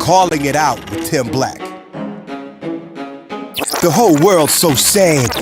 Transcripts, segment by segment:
Calling it out with Tim Black. The whole world's so sad.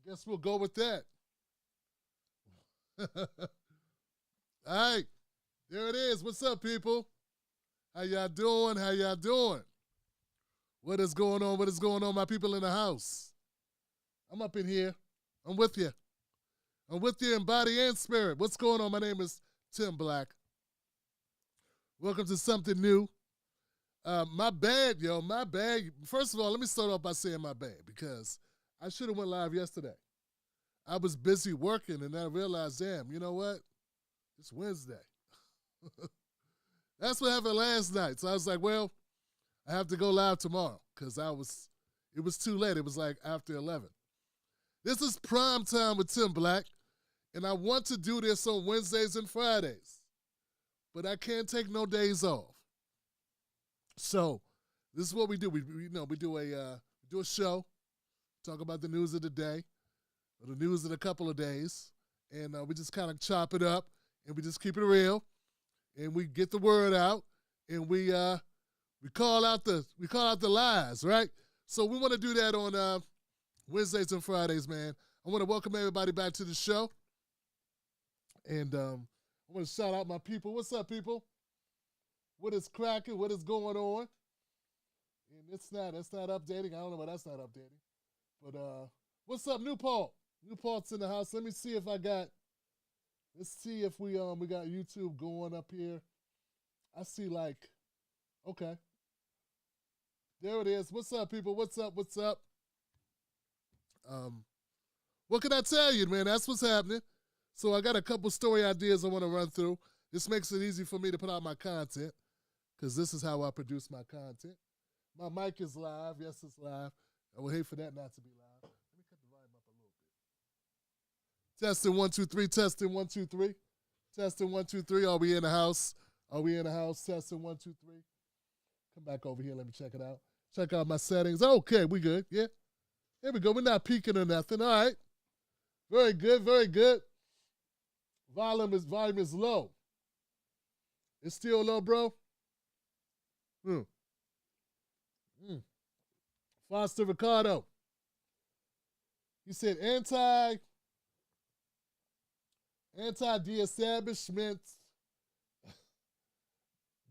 Guess we'll go with that. All right, there it is. What's up, people? How y'all doing? How y'all doing? What is going on? What is going on, my people in the house? I'm up in here. I'm with you. I'm with you in body and spirit. What's going on? My name is Tim Black. Welcome to something new. My bad, yo. My bad. First of all, let me start off by saying my bad because I should have went live yesterday. I was busy working and I realized, damn, you know what? It's Wednesday. That's what happened last night. So I was like, well, I have to go live tomorrow because it was too late. It was like after 11. This is Prime Time with Tim Black, and I want to do this on Wednesdays and Fridays, but I can't take no days off. So this is what we do. We do a show. Talk about the news of the day, or the news of a couple of days, and we just kind of chop it up, and we just keep it real, and we get the word out, and we call out the lies, right? So we want to do that on Wednesdays and Fridays, man. I want to welcome everybody back to the show, and I want to shout out my people. What's up, people? What is cracking? What is going on? And it's not updating. I don't know why that's not updating. But what's up, New Paul? New Paul's in the house. Let's see if we got YouTube going up here. I see okay. There it is. What's up, people? What's up? What's up? What can I tell you, man? That's what's happening. So I got a couple story ideas I want to run through. This makes it easy for me to put out my content because this is how I produce my content. My mic is live. Yes, it's live. I would hate for that not to be live. Let me cut the volume up a little bit. Testing 1 2 3. Testing 1 2 3. Testing 1 2 3. Are we in the house? Are we in the house? Testing 1 2 3. Come back over here. Let me check it out. Check out my settings. Okay, we good. Yeah. There we go. We're not peaking or nothing. All right. Very good. Very good. Volume is low. It's still low, bro. Foster Ricardo. He said anti-de-establishment.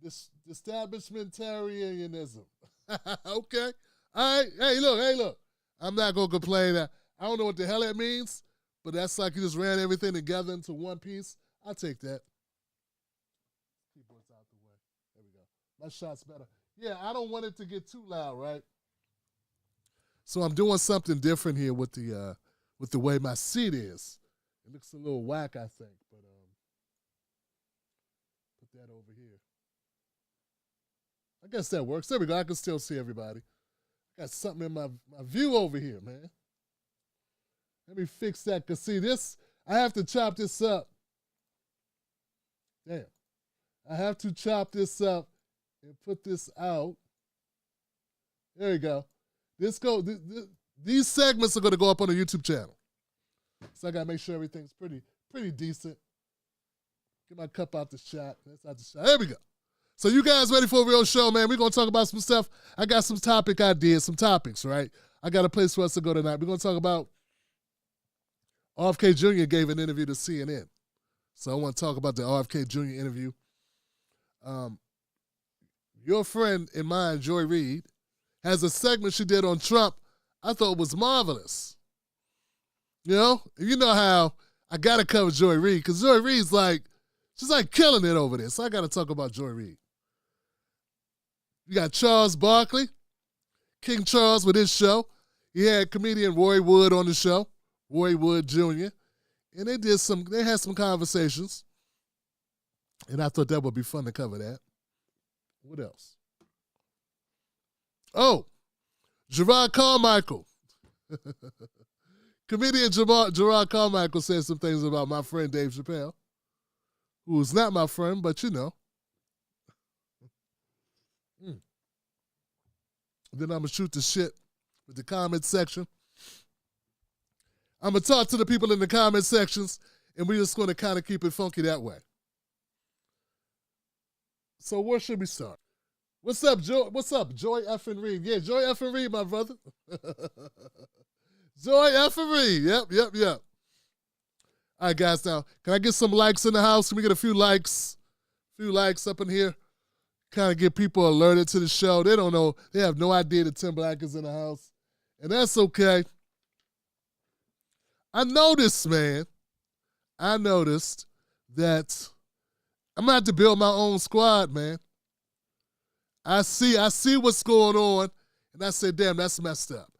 establishmentarianism. Okay. All right. Hey, look. I'm not going to complain. I don't know what the hell that means, but that's like you just ran everything together into one piece. I'll take that. Keyboard's out the way. There we go. My shot's better. Yeah, I don't want it to get too loud, right? So I'm doing something different here with the way my seat is. It looks a little whack, I think, but put that over here. I guess that works. There we go. I can still see everybody. Got something in my view over here, man. Let me fix that, because see this, I have to chop this up. Damn. I have to chop this up and put this out. There you go. These segments are going to go up on the YouTube channel. So I got to make sure everything's pretty decent. Get my cup out the shot. That's out the shot. There we go. So you guys ready for a real show, man? We're going to talk about some stuff. I got some topic ideas, some topics, right? I got a place for us to go tonight. We're going to talk about RFK Jr. gave an interview to CNN. So I want to talk about the RFK Jr. interview. Your friend and mine, Joy Reid, has a segment she did on Trump I thought was marvelous. You know how I got to cover Joy Reid, because Joy Reid's she's killing it over there. So I got to talk about Joy Reid. You got Charles Barkley, King Charles with his show. He had comedian Roy Wood on the show, Roy Wood Jr., and they had some conversations, and I thought that would be fun to cover that. What else? Oh, Jerrod Carmichael. Comedian Jerrod Carmichael said some things about my friend Dave Chappelle, who's not my friend, but you know. Then I'm going to shoot the shit with the comment section. I'm going to talk to the people in the comment sections, and we're just going to kind of keep it funky that way. So where should we start? What's up, Joy? What's up, Joy effing Reid? Yeah, Joy effing Reid, my brother. Joy effing Reid. Yep. All right, guys, now, can I get some likes in the house? Can we get a few likes? Up in here. Kind of get people alerted to the show. They don't know. They have no idea that Tim Black is in the house. And that's okay. I noticed that I'm going to have to build my own squad, man. I see what's going on, and I said, damn, that's messed up.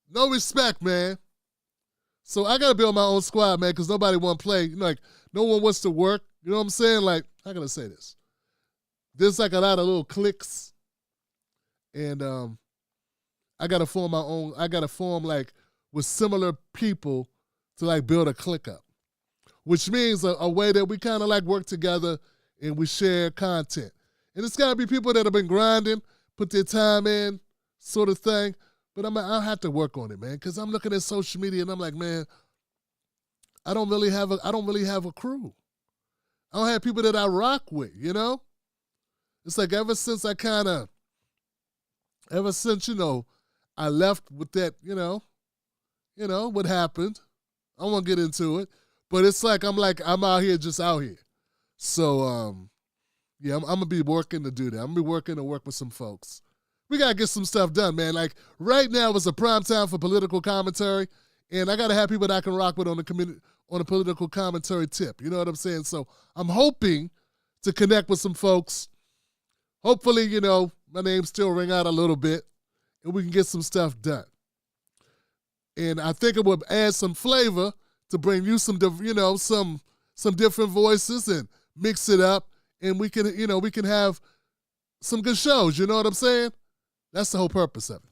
No respect, man. So I got to build my own squad, man, because nobody want to play. No one wants to work. You know what I'm saying? How can I say this? There's a lot of little cliques, and I got to form my own. I got to form with similar people to build a clique up, which means a way that we kind of work together and we share content. And it's got to be people that have been grinding, put their time in, sort of thing. But I'll have to work on it, man, because I'm looking at social media and I'm like, man, I don't really have a crew. I don't have people that I rock with, you know? It's ever since I left with that, what happened. I won't get into it. But it's I'm out here, just out here. So, yeah, I'm going to be working to do that. I'm going to be working to work with some folks. We got to get some stuff done, man. Right now is a prime time for political commentary, and I got to have people that I can rock with on a political commentary tip. You know what I'm saying? So I'm hoping to connect with some folks. Hopefully, my name still ring out a little bit, and we can get some stuff done. And I think it would add some flavor to bring you some different voices and mix it up, and we can have some good shows. You know what I'm saying? That's the whole purpose of it.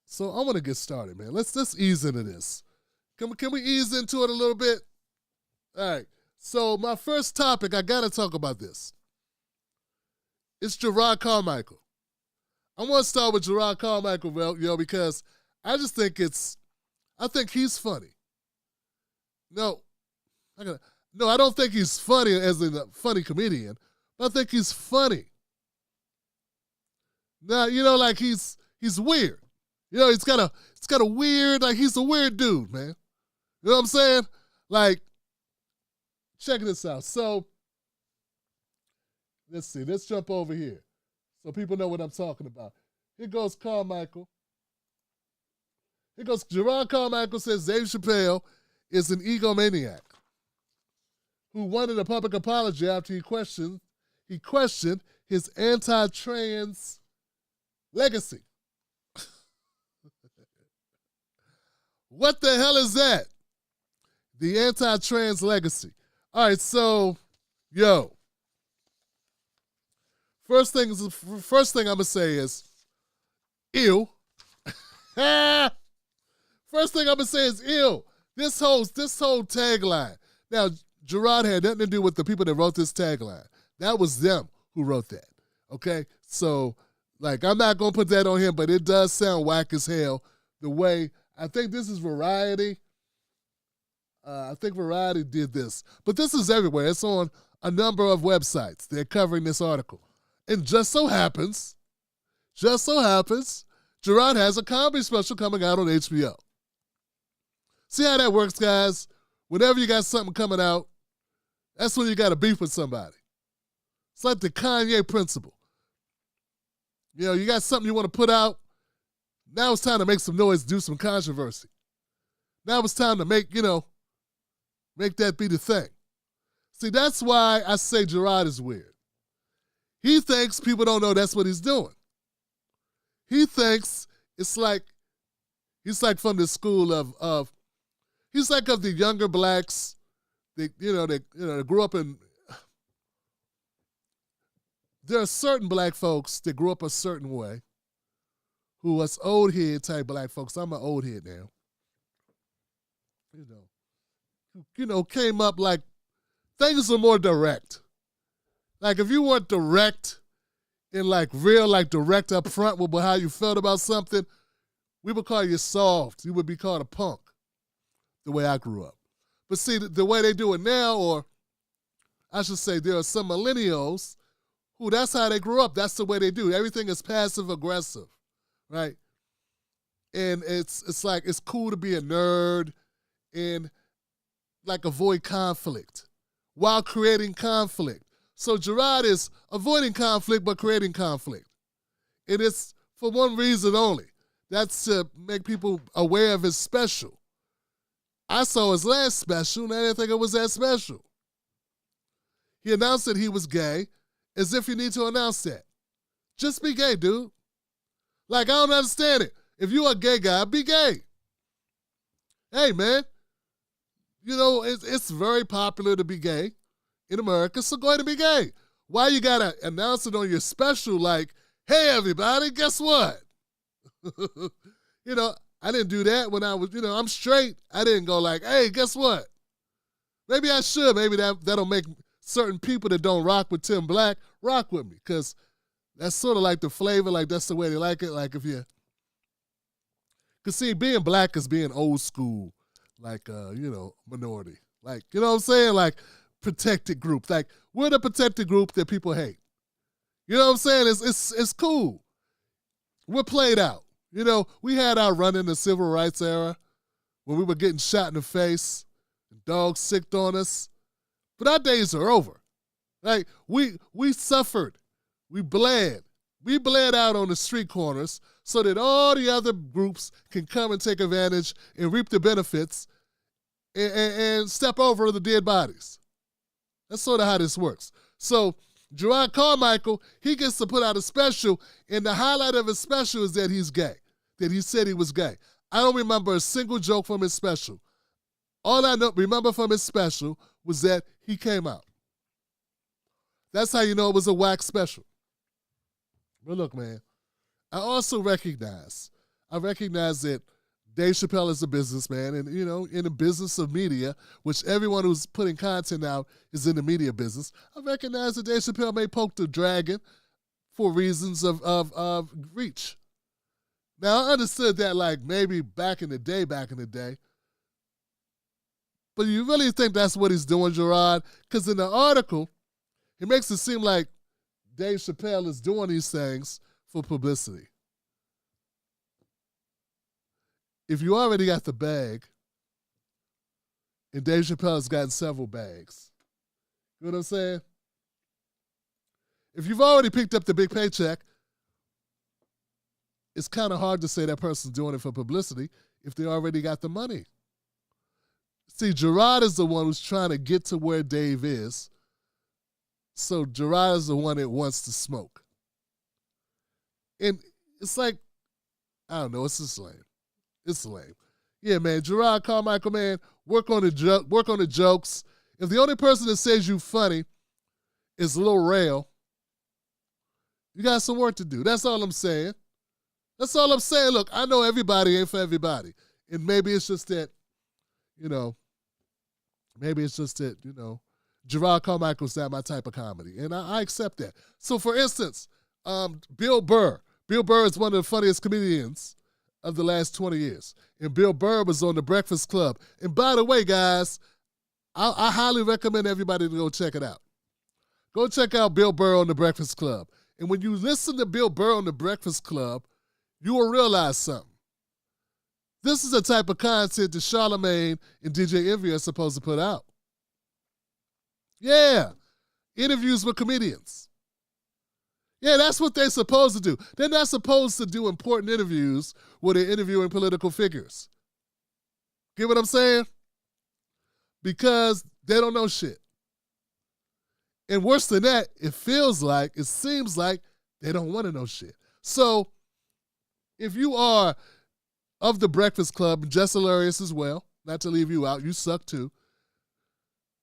So I want to get started, man. Let's ease into this. Can we ease into it a little bit? All right. So my first topic, I got to talk about this. It's Jerrod Carmichael. I want to start with Jerrod Carmichael, because I just think I think he's funny. No, I don't think he's funny as in a funny comedian, but I think he's funny. Now, he's weird. It's got a weird, he's a weird dude, man. You know what I'm saying? Check this out. So, Let's see. Let's jump over here so people know what I'm talking about. Here goes Carmichael. Here goes Jerrod Carmichael says Dave Chappelle is an egomaniac who wanted a public apology after he questioned his anti-trans legacy. What the hell is that? The anti-trans legacy. All right, so, yo. First thing I'm gonna say is, ew. First thing I'm gonna say is, ew. This whole tagline. Now, Jerrod had nothing to do with the people that wrote this tagline. That was them who wrote that. Okay, so like I'm not gonna put that on him, but it does sound whack as hell. The way I think this is Variety. I think Variety did this, but this is everywhere. It's on a number of websites. They're covering this article. And just so happens, Jerrod has a comedy special coming out on HBO. See how that works, guys? Whenever you got something coming out, that's when you got to beef with somebody. It's like the Kanye principle. You know, you got something you want to put out. Now it's time to make some noise, do some controversy. Now it's time to make that be the thing. See, that's why I say Jerrod is weird. He thinks people don't know that's what he's doing. He thinks he's like from the school of the younger blacks. They grew up in. There are certain black folks that grew up a certain way, who was old head type black folks. I'm an old head now. Came up like things are more direct. Like if you weren't direct and like real, like direct up front with how you felt about something, we would call you soft. You would be called a punk, the way I grew up. But see, the way they do it now, or I should say there are some millennials who that's how they grew up. That's the way they do. Everything is passive aggressive, right? And it's like it's cool to be a nerd and like avoid conflict while creating conflict. So Jerrod is avoiding conflict but creating conflict. And it's for one reason only. That's to make people aware of his special. I saw his last special and I didn't think it was that special. He announced that he was gay as if you need to announce that. Just be gay, dude. Like, I don't understand it. If you're a gay guy, be gay. Hey, man. It's very popular to be gay in America, so go ahead and be gay. Why you gotta announce it on your special like, hey, everybody, guess what? I didn't do that when I was, I'm straight. I didn't go like, hey, guess what? Maybe I should. Maybe that'll make certain people that don't rock with Tim Black rock with me, because that's sort of like the flavor, like that's the way they like it. Like if you, because see, being black is being old school, like, minority. Like, you know what I'm saying? Like protected group. Like we're the protected group that people hate. You know what I'm saying? It's cool. We're played out. We had our run in the civil rights era when we were getting shot in the face and dogs sicked on us. But our days are over. Like we suffered. We bled. We bled out on the street corners so that all the other groups can come and take advantage and reap the benefits and step over the dead bodies. That's sort of how this works. So Jerrod Carmichael, he gets to put out a special, and the highlight of his special is that he's gay, that he said he was gay. I don't remember a single joke from his special. All I remember from his special was that he came out. That's how you know it was a whack special. But look, man, I also recognize that Dave Chappelle is a businessman, and, in the business of media, which everyone who's putting content out is in the media business. I recognize that Dave Chappelle may poke the dragon for reasons of reach. Now, I understood that, like, maybe back in the day, but you really think that's what he's doing, Jerrod? Because in the article, it makes it seem like Dave Chappelle is doing these things for publicity. If you already got the bag, and Dave Chappelle has gotten several bags, you know what I'm saying? If you've already picked up the big paycheck, it's kind of hard to say that person's doing it for publicity if they already got the money. See, Jerrod is the one who's trying to get to where Dave is. So Jerrod is the one that wants to smoke. And it's like, I don't know, it's just lame. It's lame. Yeah, man, Jerrod Carmichael, man, work on the jokes. If the only person that says you funny is Lil Rail, you got some work to do. That's all I'm saying. That's all I'm saying. Look, I know everybody ain't for everybody. And maybe it's just that, Jerrod Carmichael's not my type of comedy. And I accept that. So, for instance, Bill Burr. Bill Burr is one of the funniest comedians of the last 20 years. And Bill Burr was on The Breakfast Club. And by the way, guys, I highly recommend everybody to go check it out. Go check out Bill Burr on The Breakfast Club. And when you listen to Bill Burr on The Breakfast Club, you will realize something. This is the type of content that Charlamagne and DJ Envy are supposed to put out. Yeah, interviews with comedians. Yeah, that's what they're supposed to do. They're not supposed to do important interviews where they're interviewing political figures. Get what I'm saying? Because they don't know shit. And worse than that, it seems like they don't want to know shit. So if you are of The Breakfast Club, just hilarious as well, not to leave you out, you suck too.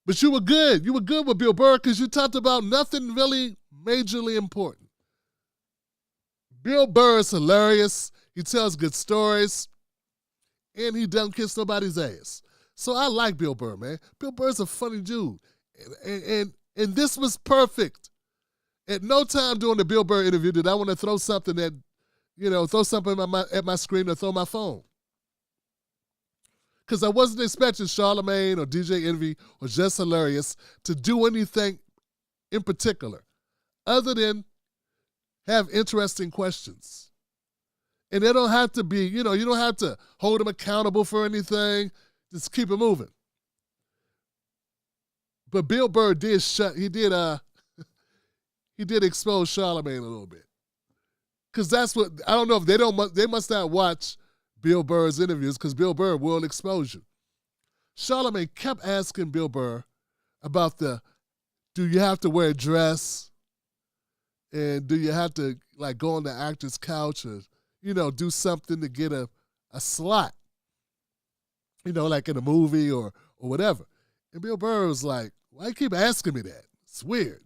But you were good. You were good with Bill Burr because you talked about nothing really majorly important. Bill Burr is hilarious. He tells good stories. And he doesn't kiss nobody's ass. So I like Bill Burr, man. Bill Burr's a funny dude. And this was perfect. At no time during the Bill Burr interview did I want to throw something at my screen or throw my phone. Because I wasn't expecting Charlamagne or DJ Envy or Just Hilarious to do anything in particular other than have interesting questions. And they don't have to be, you don't have to hold them accountable for anything. Just keep it moving. But Bill Burr did expose Charlamagne a little bit. Because that's what, I don't know if they must not watch Bill Burr's interviews because Bill Burr will expose you. Charlamagne kept asking Bill Burr about do you have to wear a dress? And do you have to go on the actor's couch or, do something to get a slot? Like in a movie or whatever. And Bill Burr was like, why you keep asking me that? It's weird.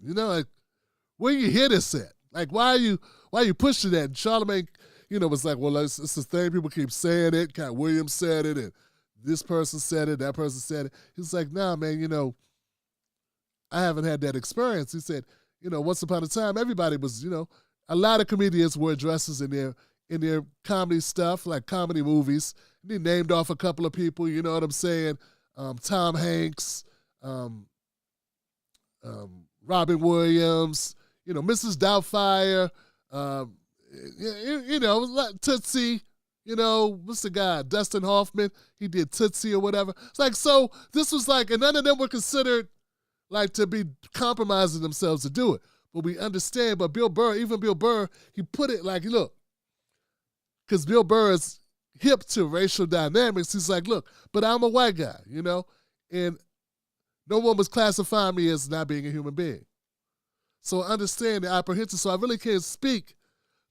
Where you hear this at? Why are you pushing that? And Charlamagne, was like, well, it's the thing. People keep saying it. Cat Williams said it, and this person said it, that person said it. He's like, nah, man, I haven't had that experience. He said, once upon a time, everybody was, a lot of comedians wore dresses in their comedy stuff, like comedy movies. And he named off a couple of people, you know what I'm saying? Tom Hanks, Robin Williams, Mrs. Doubtfire, Tootsie, what's the guy? Dustin Hoffman, he did Tootsie or whatever. It's so this was and none of them were considered to be compromising themselves to do it. But we understand, but even Bill Burr, he put it look, because Bill Burr is hip to racial dynamics. He's like, look, but I'm a white guy, and no one was classifying me as not being a human being. So I understand the apprehension. So I really can't speak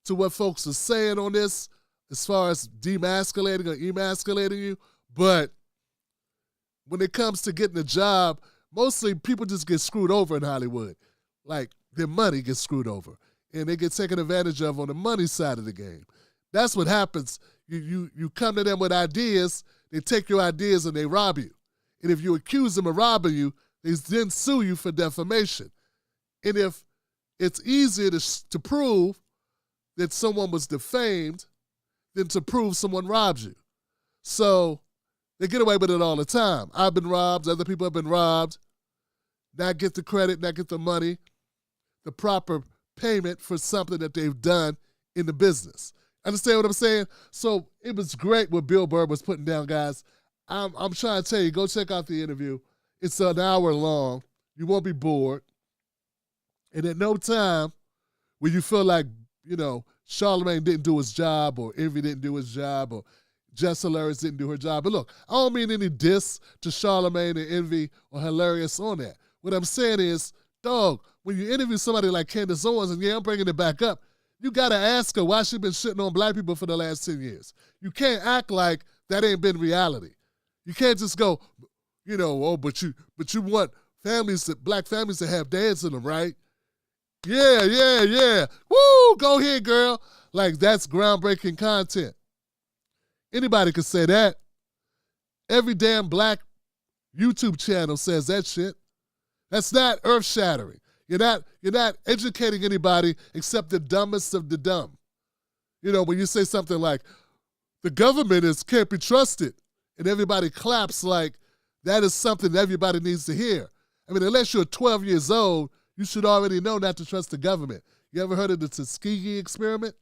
to what folks are saying on this as far as demasculating or emasculating you. But when it comes to getting a job, mostly people just get screwed over in Hollywood. Their money gets screwed over. And they get taken advantage of on the money side of the game. That's what happens. You come to them with ideas, they take your ideas and they rob you. And if you accuse them of robbing you, they then sue you for defamation. And if it's easier to prove that someone was defamed than to prove someone robs you. So they get away with it all the time. I've been robbed. Other people have been robbed. Not get the credit, not get the money, the proper payment for something that they've done in the business. Understand what I'm saying? So it was great what Bill Burr was putting down, guys. I'm trying to tell you, go check out the interview. It's an hour long. You won't be bored. And at no time when you feel like, Charlamagne didn't do his job, or Envy didn't do his job, or Jess Hilarious didn't do her job. But look, I don't mean any diss to Charlamagne and Envy or Hilarious on that. What I'm saying is, dog, when you interview somebody like Candace Owens, and I'm bringing it back up, you got to ask her why she been shitting on black people for the last 10 years. You can't act like that ain't been reality. You can't just go, but you want black families to have dads in them, right? Yeah. Woo, go ahead, girl. Like, that's groundbreaking content. Anybody could say that. Every damn black YouTube channel says that shit. That's not earth-shattering. You're not educating anybody except the dumbest of the dumb. When you say something like, the government can't be trusted, and everybody claps like that is something that everybody needs to hear. I mean, unless you're 12 years old, you should already know not to trust the government. You ever heard of the Tuskegee experiment?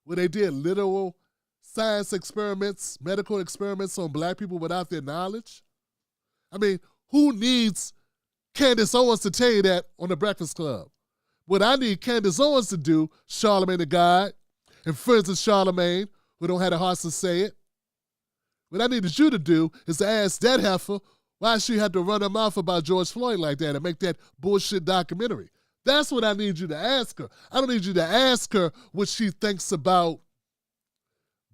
Where they did literal science experiments, medical experiments on black people without their knowledge? I mean, who needs Candace Owens to tell you that on the Breakfast Club? What I need Candace Owens to do, Charlamagne the God, and friends of Charlamagne who don't have the hearts to say it, what I needed you to do is to ask that heifer why she had to run her mouth about George Floyd like that and make that bullshit documentary. That's what I need you to ask her. I don't need you to ask her what she thinks about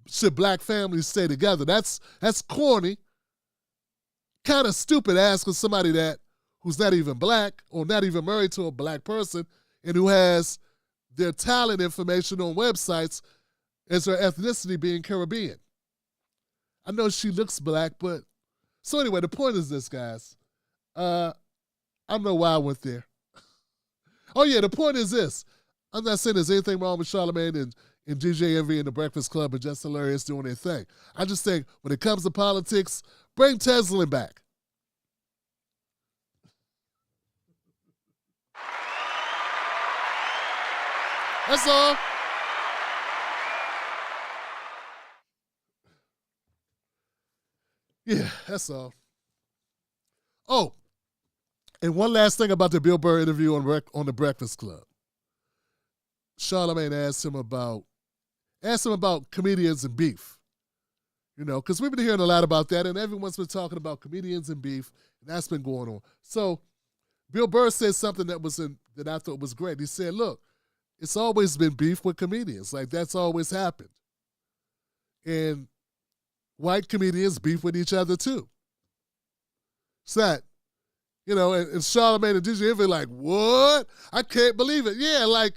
should black families stay together. That's corny. Kind of stupid asking somebody that who's not even black or not even married to a black person and who has their talent information on websites as her ethnicity being Caribbean. I know she looks black, but... So anyway, the point is this, guys. I don't know why I went there. Oh yeah, the point is this. I'm not saying there's anything wrong with Charlamagne and DJ Envy and the Breakfast Club and Just Hilarious doing their thing. I just think when it comes to politics, bring Teslin back. That's all. Yeah, that's all. Oh, and one last thing about the Bill Burr interview on the Breakfast Club. Charlamagne asked him about comedians and beef. Because we've been hearing a lot about that, and everyone's been talking about comedians and beef, and that's been going on. So Bill Burr said something that I thought was great. He said, look, it's always been beef with comedians. Like, that's always happened. And white comedians beef with each other, too. It's not, and Charlamagne and DJ Envy like, what? I can't believe it. Yeah, like,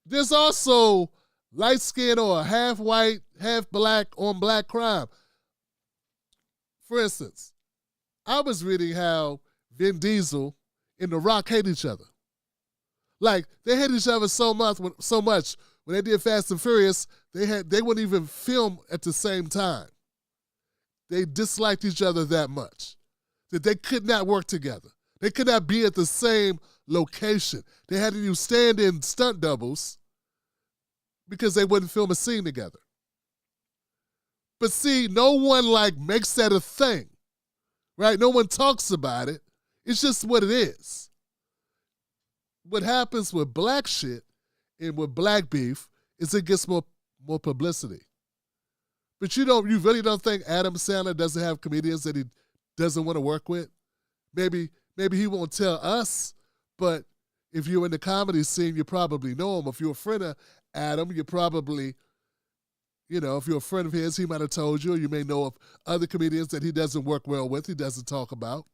there's also light-skinned or half white, half black on black crime. For instance, I was reading how Vin Diesel and The Rock hate each other. Like, they hate each other so much when they did Fast and Furious, they wouldn't even film at the same time. They disliked each other that much that they could not work together. They could not be at the same location. They had to use stand-in stunt doubles because they wouldn't film a scene together. But see, no one makes that a thing, right? No one talks about it. It's just what it is. What happens with black shit and with black beef is it gets more publicity. But you really don't think Adam Sandler doesn't have comedians that he doesn't want to work with? Maybe he won't tell us, but if you're in the comedy scene, you probably know him. If you're a friend of Adam, you probably, if you're a friend of his, he might have told you, or you may know of other comedians that he doesn't work well with, he doesn't talk about.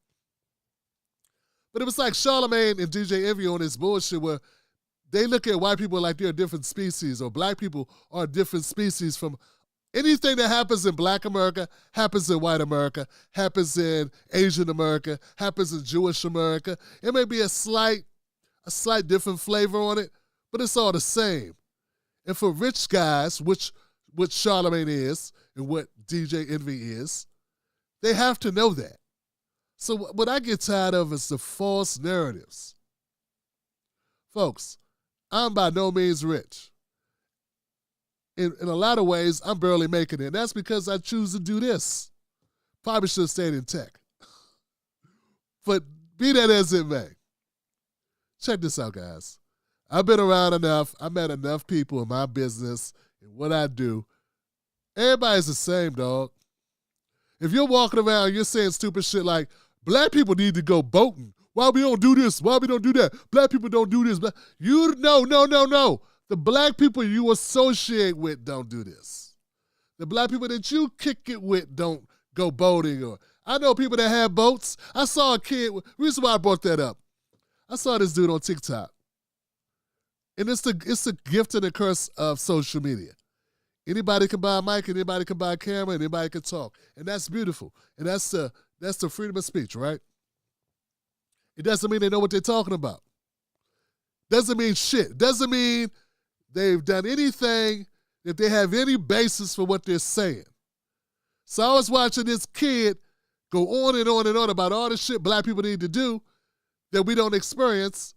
But it was like Charlamagne and DJ Envy on this bullshit where they look at white people like they're a different species, or black people are a different species from anything that happens in black America, happens in white America, happens in Asian America, happens in Jewish America. It may be a slight different flavor on it, but it's all the same. And for rich guys, which Charlamagne is and what DJ Envy is, they have to know that. So what I get tired of is the false narratives. Folks, I'm by no means rich. In a lot of ways, I'm barely making it. And that's because I choose to do this. Probably should have stayed in tech. But be that as it may, check this out, guys. I've been around enough. I met enough people in my business and what I do. Everybody's the same, dog. If you're walking around, you're saying stupid shit like, black people need to go voting. Why we don't do this? Why we don't do that? Black people don't do this. No. The black people you associate with don't do this. The black people that you kick it with don't go voting. Or I know people that have votes. I saw a kid. Reason why I brought that up. I saw this dude on TikTok. And it's the gift and the curse of social media. Anybody can buy a mic, anybody can buy a camera, anybody can talk. And that's beautiful. And that's the freedom of speech, right? It doesn't mean they know what they're talking about. Doesn't mean shit. Doesn't mean they've done anything, that they have any basis for what they're saying. So I was watching this kid go on and on and on about all the shit black people need to do that we don't experience.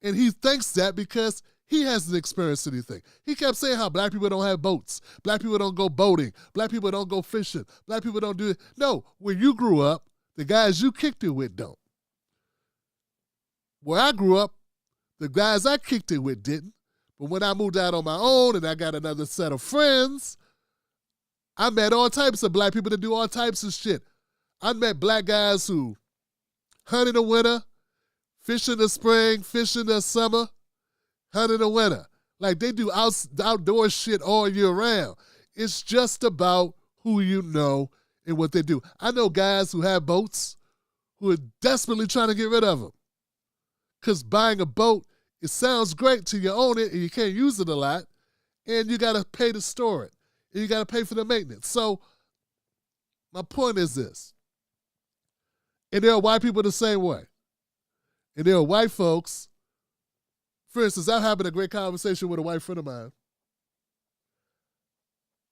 And he thinks that because he hasn't experienced anything. He kept saying how black people don't have boats. Black people don't go boating. Black people don't go fishing. Black people don't do it. No, when you grew up, the guys you kicked it with don't. Where I grew up, the guys I kicked it with didn't. But when I moved out on my own and I got another set of friends, I met all types of black people that do all types of shit. I met black guys who hunt in the winter, fish in the spring, fish in the summer, hunt in the winter. Like they do outdoor shit all year round. It's just about who you know and what they do. I know guys who have boats who are desperately trying to get rid of them. Because buying a boat, it sounds great till you own it and you can't use it a lot. And you got to pay to store it. And you got to pay for the maintenance. So my point is this. And there are white people the same way. And there are white folks. For instance, I'm having a great conversation with a white friend of mine.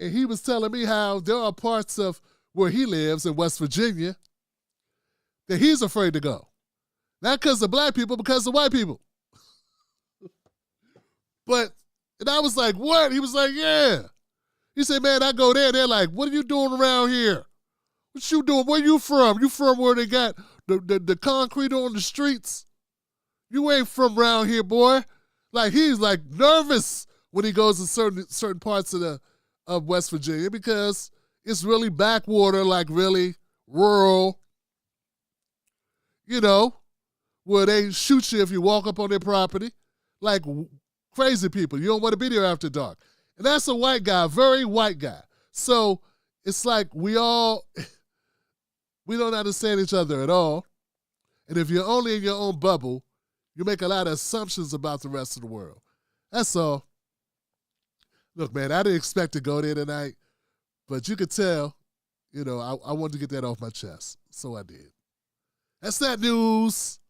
And he was telling me how there are parts of where he lives in West Virginia that he's afraid to go. Not because of black people, because of white people. And I was like, what? He was like, yeah. He said, man, I go there. They're like, what are you doing around here? What you doing? Where you from? You from where they got the concrete on the streets? You ain't from around here, boy. Like, he's like nervous when he goes to certain parts of West Virginia because it's really backwater, like really rural, where they shoot you if you walk up on their property, like crazy people. You don't want to be there after dark. And that's a white guy, very white guy. So it's like we don't understand each other at all. And if you're only in your own bubble, you make a lot of assumptions about the rest of the world. That's all. Look, man, I didn't expect to go there tonight, but you could tell, I wanted to get that off my chest. So I did. That's not news,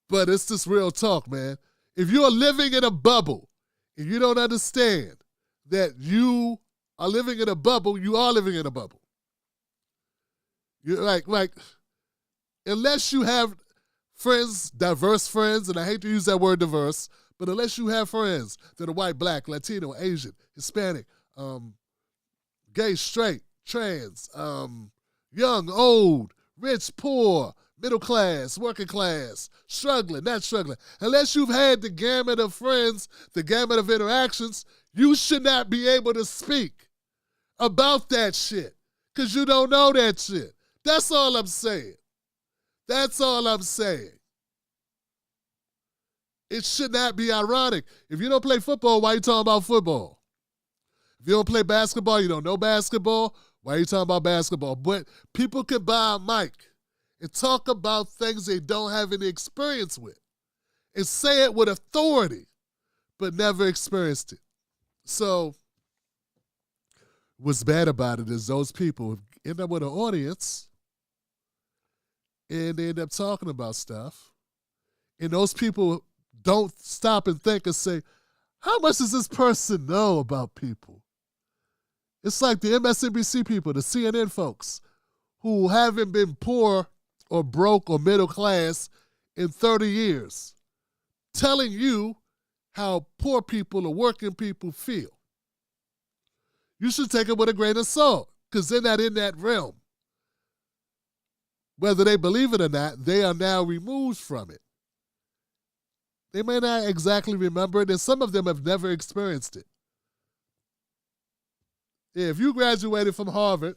but it's just real talk, man. If you're living in a bubble and you don't understand that you are living in a bubble, you are living in a bubble. You're like, unless you have friends, diverse friends, and I hate to use that word diverse, but unless you have friends that are white, black, Latino, Asian, Hispanic, gay, straight, trans, young, old, rich, poor, middle class, working class, struggling, not struggling. Unless you've had the gamut of friends, the gamut of interactions, you should not be able to speak about that shit because you don't know that shit. That's all I'm saying. That's all I'm saying. It should not be ironic. If you don't play football, why are you talking about football? If you don't play basketball, you don't know basketball, why are you talking about basketball? But people can buy a mic and talk about things they don't have any experience with and say it with authority, but never experienced it. So what's bad about it is those people end up with an audience and they end up talking about stuff. And those people don't stop and think and say, how much does this person know about people? It's like the MSNBC people, the CNN folks, who haven't been poor or broke or middle class in 30 years, telling you how poor people or working people feel. You should take it with a grain of salt because they're not in that realm. Whether they believe it or not, they are now removed from it. They may not exactly remember it, and some of them have never experienced it. If you graduated from Harvard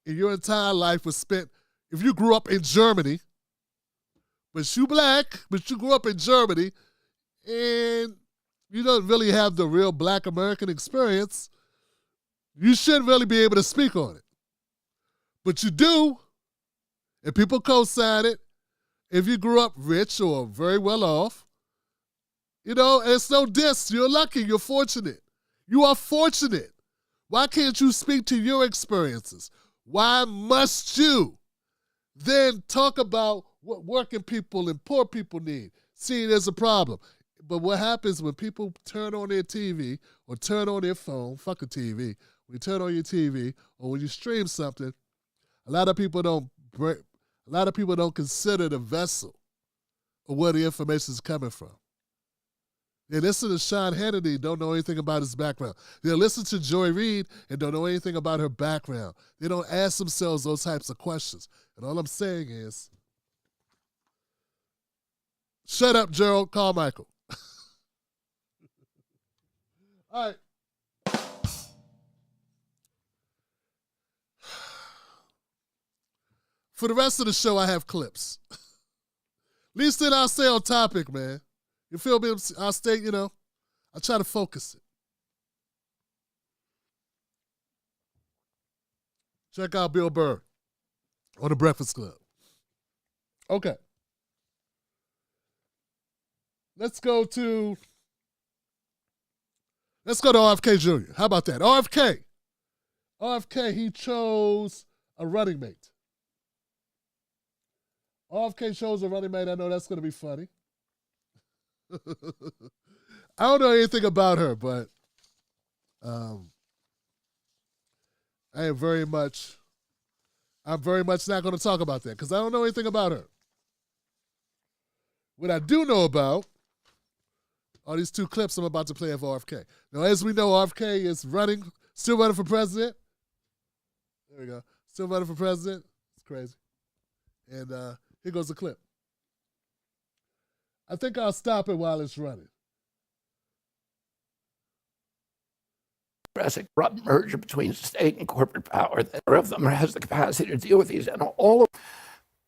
and your entire life was spent, if you grew up in Germany, but you black, but you grew up in Germany, and you don't really have the real black American experience, you shouldn't really be able to speak on it. But you do, and people co-sign it. If you grew up rich or very well off, it's no diss. You're lucky. You're fortunate. You are fortunate. Why can't you speak to your experiences? Why must you then talk about what working people and poor people need? See it as a problem. But what happens when people turn on their TV or turn on their phone, fuck a TV, when you turn on your TV or when you stream something, a lot of people don't consider the vessel of where the information is coming from. They listen to Sean Hannity, don't know anything about his background. They listen to Joy Reid and don't know anything about her background. They don't ask themselves those types of questions. And all I'm saying is, shut up, Jerrod Carmichael. All right. For the rest of the show, I have clips. At least then I'll stay on topic, man. You feel me? I'll stay, I try to focus it. Check out Bill Burr on The Breakfast Club. Okay. Let's go to RFK Jr. How about that? RFK, he chose a running mate. RFK chose a running mate. I know that's going to be funny. I don't know anything about her, but I'm very much not going to talk about that because I don't know anything about her. What I do know about are these two clips I'm about to play of RFK. Now, as we know, RFK is still running for president. There we go. Still running for president. It's crazy. And here goes the clip. I think I'll stop it while it's running. A corrupt merger between state and corporate power that of them has the capacity to deal with these and all of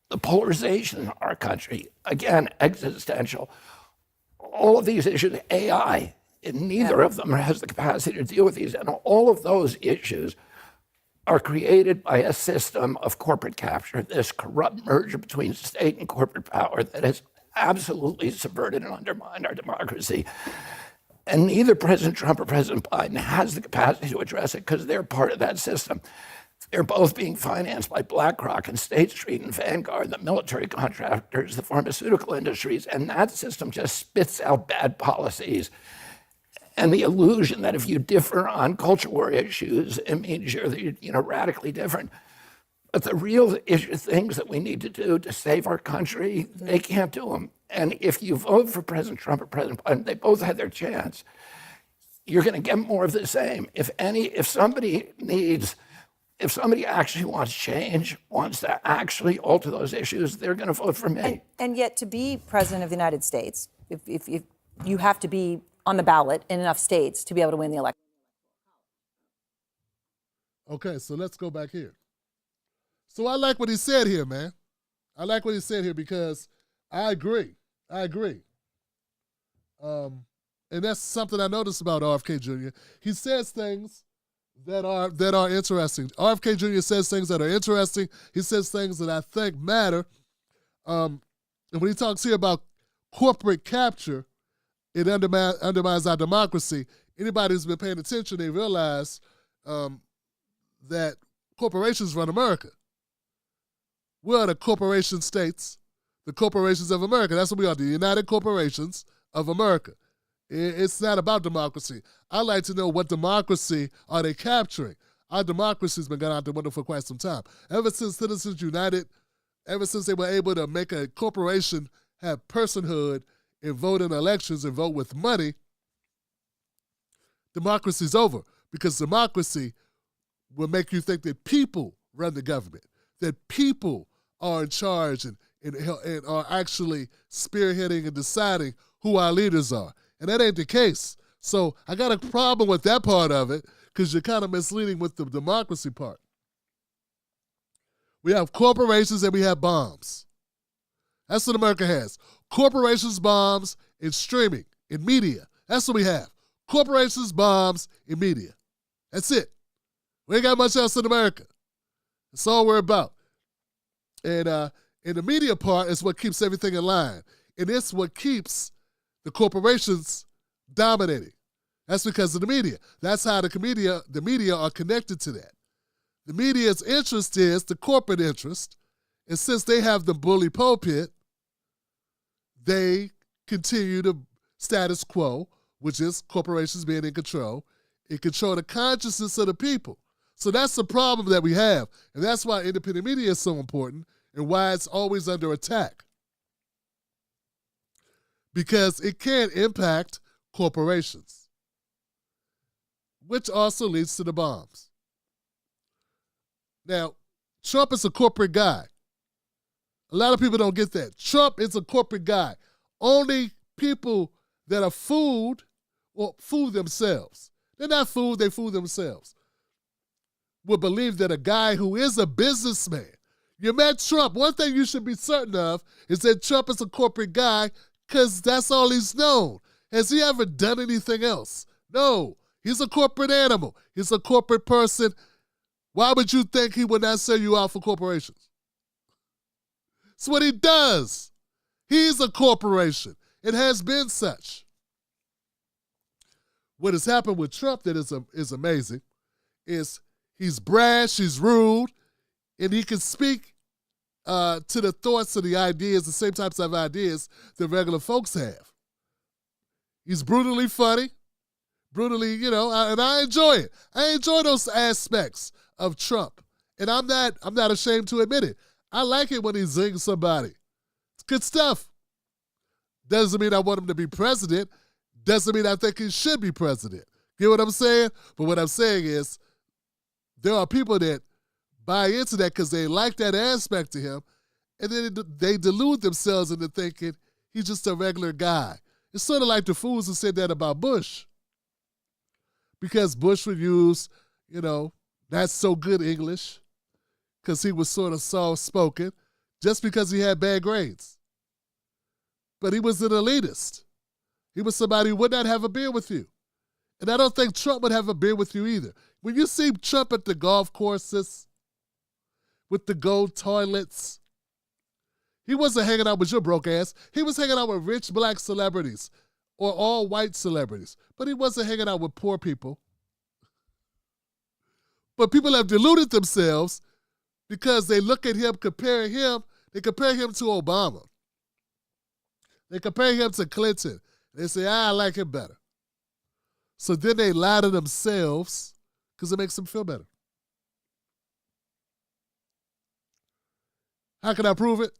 the polarization in our country, again, existential. All of these issues, AI, and neither of them has the capacity to deal with these. And all of those issues are created by a system of corporate capture, this corrupt merger between state and corporate power that has absolutely subverted and undermined our democracy. And neither President Trump or President Biden has the capacity to address it because they're part of that system. They're both being financed by BlackRock and State Street and Vanguard, the military contractors, the pharmaceutical industries, and that system just spits out bad policies. And the illusion that if you differ on culture war issues, it means you're radically different. But the real things that we need to do to save our country, they can't do them. And if you vote for President Trump or President Biden, they both had their chance. You're going to get more of the same. If somebody actually wants change, wants to actually alter those issues, they're going to vote for me. And yet, to be president of the United States, if you have to be on the ballot in enough states to be able to win the election. Okay, so let's go back here. So I like what he said here, man. I like what he said here because I agree. And that's something I noticed about RFK Jr. He says things that are interesting. RFK Jr. says things that are interesting. He says things that I think matter. And when he talks here about corporate capture, it undermines our democracy. Anybody who's been paying attention, they realize that corporations run America. We're the corporation states, the corporations of America. That's what we are, the United Corporations of America. It's not about democracy. I like to know what democracy are they capturing. Our democracy has been gone out the window for quite some time. Ever since Citizens United, ever since they were able to make a corporation have personhood and vote in elections and vote with money, democracy's over. Because democracy will make you think that people run the government, that people are in charge and and are actually spearheading and deciding who our leaders are. And that ain't the case. So I got a problem with that part of it because you're kind of misleading with the democracy part. We have corporations and we have bombs. That's what America has. Corporations, bombs, and streaming, and media. That's what we have. Corporations, bombs, and media. That's it. We ain't got much else in America. That's all we're about. And the media part is what keeps everything in line. And it's what keeps the corporations dominating. That's because of the media. That's how the media are connected to that. The media's interest is the corporate interest. And since they have the bully pulpit, they continue the status quo, which is corporations being in control, and control the consciousness of the people. So that's the problem that we have. And that's why independent media is so important and why it's always under attack. Because it can impact corporations, which also leads to the bombs. Now, Trump is a corporate guy. A lot of people don't get that. Trump is a corporate guy. Only people that are fooled or fool themselves. They're not fooled, they fool themselves. Would believe that a guy who is a businessman, you met Trump, one thing you should be certain of is that Trump is a corporate guy because that's all he's known. Has he ever done anything else? No. He's a corporate animal. He's a corporate person. Why would you think he would not sell you out for corporations? It's what he does. He's a corporation. It has been such. What has happened with Trump that is amazing is he's brash, he's rude, and he can speak to the thoughts and the ideas, the same types of ideas that regular folks have. He's brutally funny, and I enjoy it. I enjoy those aspects of Trump, and I'm not ashamed to admit it. I like it when he zings somebody. It's good stuff. Doesn't mean I want him to be president. Doesn't mean I think he should be president. Get what I'm saying? But what I'm saying is there are people that buy into that because they like that aspect to him, and then they delude themselves into thinking he's just a regular guy. It's sort of like the fools who said that about Bush. Because Bush would use, not so good English, because he was sort of soft-spoken, just because he had bad grades. But he was an elitist. He was somebody who would not have a beer with you. And I don't think Trump would have a beer with you either. When you see Trump at the golf courses with the gold toilets, he wasn't hanging out with your broke ass. He was hanging out with rich black celebrities or all white celebrities. But he wasn't hanging out with poor people. But people have deluded themselves because they look at him, they compare him to Obama. They compare him to Clinton. They say, I like him better. So then they lie to themselves because it makes them feel better. How can I prove it?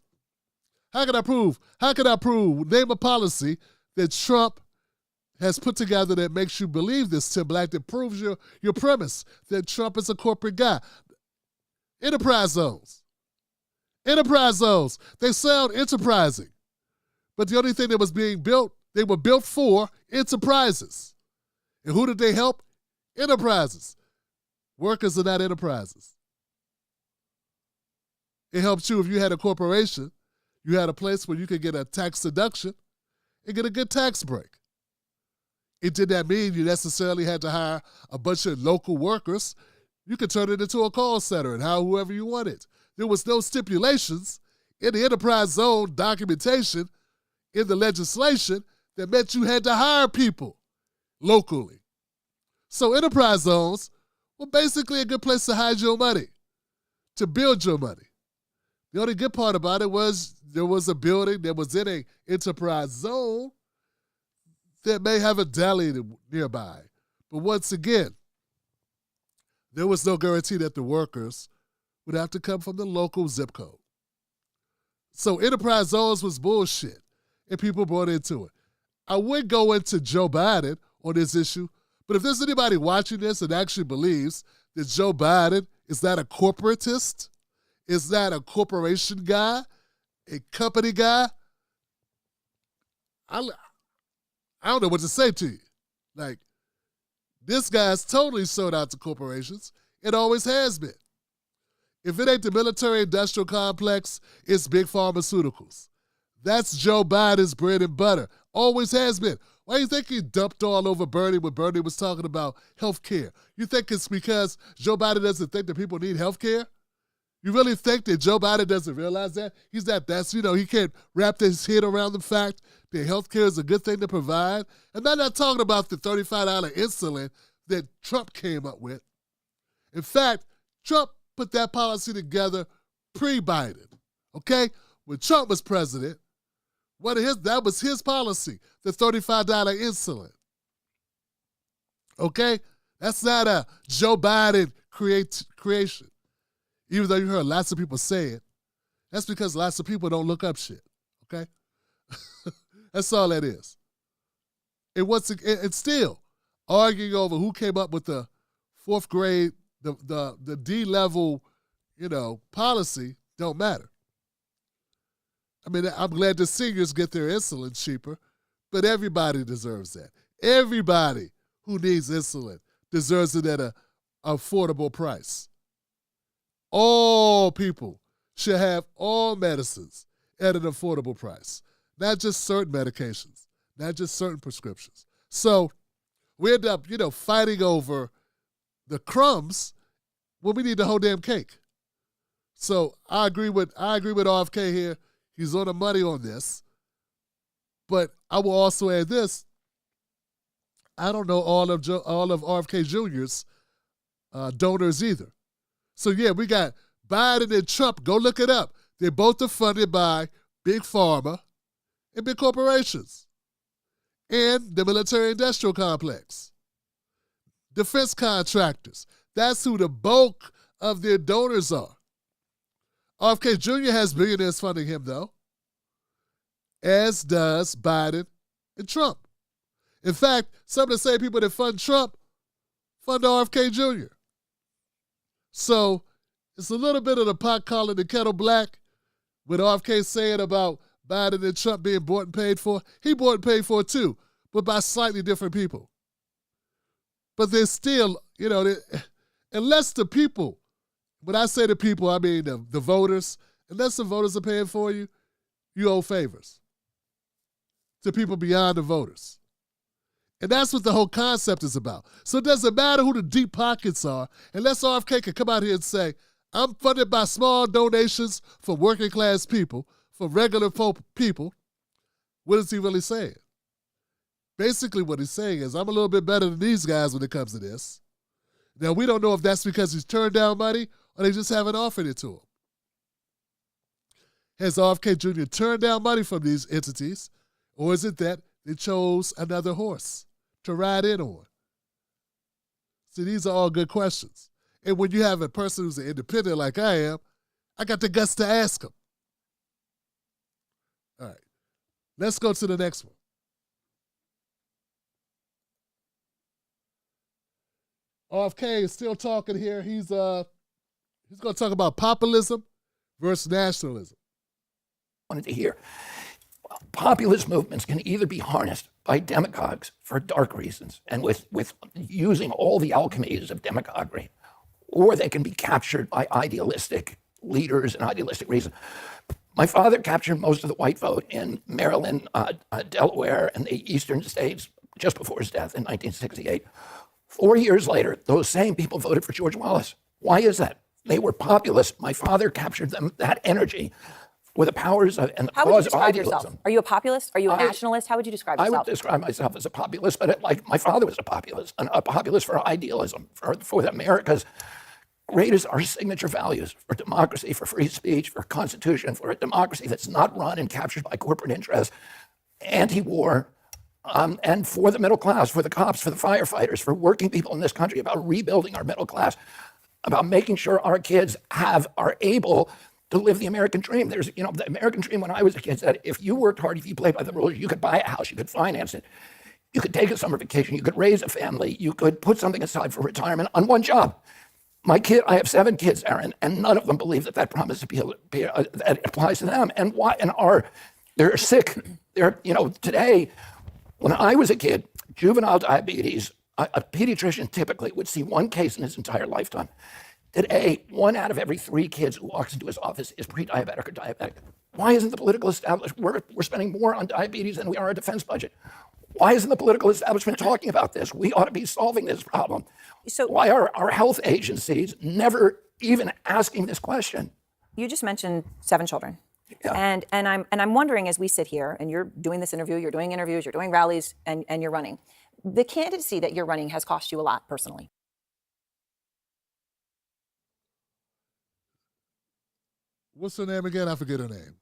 How can I prove? Name a policy that Trump has put together that makes you believe this, Tim Black, that proves your premise that Trump is a corporate guy. Enterprise zones. They sound enterprising. But the only thing that was being built, they were built for enterprises. And who did they help? Enterprises. Workers are not enterprises. It helped you if you had a corporation, you had a place where you could get a tax deduction and get a good tax break. It did not mean you necessarily had to hire a bunch of local workers. You could turn it into a call center and hire whoever you wanted. There was no stipulations in the enterprise zone documentation in the legislation that meant you had to hire people locally. So enterprise zones were basically a good place to hide your money, to build your money. The only good part about it was there was a building that was in an enterprise zone that may have a deli nearby. But once again, there was no guarantee that the workers would have to come from the local zip code. So enterprise zones was bullshit, and people brought into it. I would go into Joe Biden on this issue, but if there's anybody watching this and actually believes that Joe Biden is not a corporatist, is not a corporation guy, a company guy, I don't know what to say to you. Like, this guy's totally sold out to corporations. It always has been. If it ain't the military-industrial complex, it's big pharmaceuticals. That's Joe Biden's bread and butter. Always has been. Why do you think he dumped all over Bernie when Bernie was talking about health care? You think it's because Joe Biden doesn't think that people need health care? You really think that Joe Biden doesn't realize that? He's not, he can't wrap his head around the fact that health care is a good thing to provide. And I'm not talking about the $35 insulin that Trump came up with. In fact, Trump put that policy together pre-Biden, okay? When Trump was president, that was his policy, the $35 insulin, okay? That's not a Joe Biden creation. Even though you heard lots of people say it, that's because lots of people don't look up shit, okay? That's all that is. It's still arguing over who came up with the fourth grade, the D-level, policy don't matter. I mean, I'm glad the seniors get their insulin cheaper, but everybody deserves that. Everybody who needs insulin deserves it at an affordable price. All people should have all medicines at an affordable price, not just certain medications, not just certain prescriptions. So we end up, fighting over the crumbs when we need the whole damn cake. So I agree with RFK here. He's on the money on this. But I will also add this. I don't know all of RFK Jr.'s donors either. So yeah, we got Biden and Trump. Go look it up. They both are funded by big pharma and big corporations and the military-industrial complex. Defense contractors. That's who the bulk of their donors are. RFK Jr. has billionaires funding him, though, as does Biden and Trump. In fact, some of the same people that fund Trump fund RFK Jr. So it's a little bit of the pot calling the kettle black with RFK saying about Biden and Trump being bought and paid for. He bought and paid for it too, but by slightly different people. But there's still, unless the people, when I say the people, I mean the voters, unless the voters are paying for you, you owe favors to people beyond the voters. And that's what the whole concept is about. So it doesn't matter who the deep pockets are, unless RFK can come out here and say, I'm funded by small donations for working class people, for regular people. What is he really saying? Basically what he's saying is, I'm a little bit better than these guys when it comes to this. Now, we don't know if that's because he's turned down money or they just haven't offered it to him. Has RFK Jr. turned down money from these entities, or is it that they chose another horse to ride in on? See, these are all good questions. And when you have a person who's an independent like I am, I got the guts to ask them. All right, let's go to the next one. RFK is still talking here. He's going to talk about populism versus nationalism. Wanted to hear. Populist movements can either be harnessed by demagogues for dark reasons and with using all the alchemies of demagoguery, or they can be captured by idealistic leaders and idealistic reasons. My father captured most of the white vote in Maryland, Delaware, and the eastern states just before his death in 1968. 4 years later, those same people voted for George Wallace. Why is that? They were populists. My father captured that energy with the powers of and the How cause would you of describe idealism. yourself? Are you a populist? Are you a nationalist? How would you describe yourself? I would describe myself as a populist, but my father was a populist for idealism, for America's greatest, our signature values, for democracy, for free speech, for constitution, for a democracy that's not run and captured by corporate interests, anti-war, and for the middle class, for the cops, for the firefighters, for working people in this country, about rebuilding our middle class, about making sure our kids are able to live the American dream. There's, the American dream when I was a kid said, if you worked hard, if you played by the rules, you could buy a house, you could finance it, you could take a summer vacation, you could raise a family, you could put something aside for retirement on one job. I have 7 kids, Aaron, and none of them believe that promise that applies to them. And why? And they're sick. Today, when I was a kid, juvenile diabetes, a pediatrician typically would see 1 case in his entire lifetime. Today, 1 out of every 3 kids who walks into his office is pre-diabetic or diabetic. Why isn't the political establishment, we're spending more on diabetes than we are on defense budget. Why isn't the political establishment talking about this? We ought to be solving this problem. So why are our health agencies never even asking this question? You just mentioned 7 children. Yeah. And I'm wondering, as we sit here and you're doing this interview, you're doing interviews, you're doing rallies, and you're running. The candidacy that you're running has cost you a lot personally. What's her name again? I forget her name.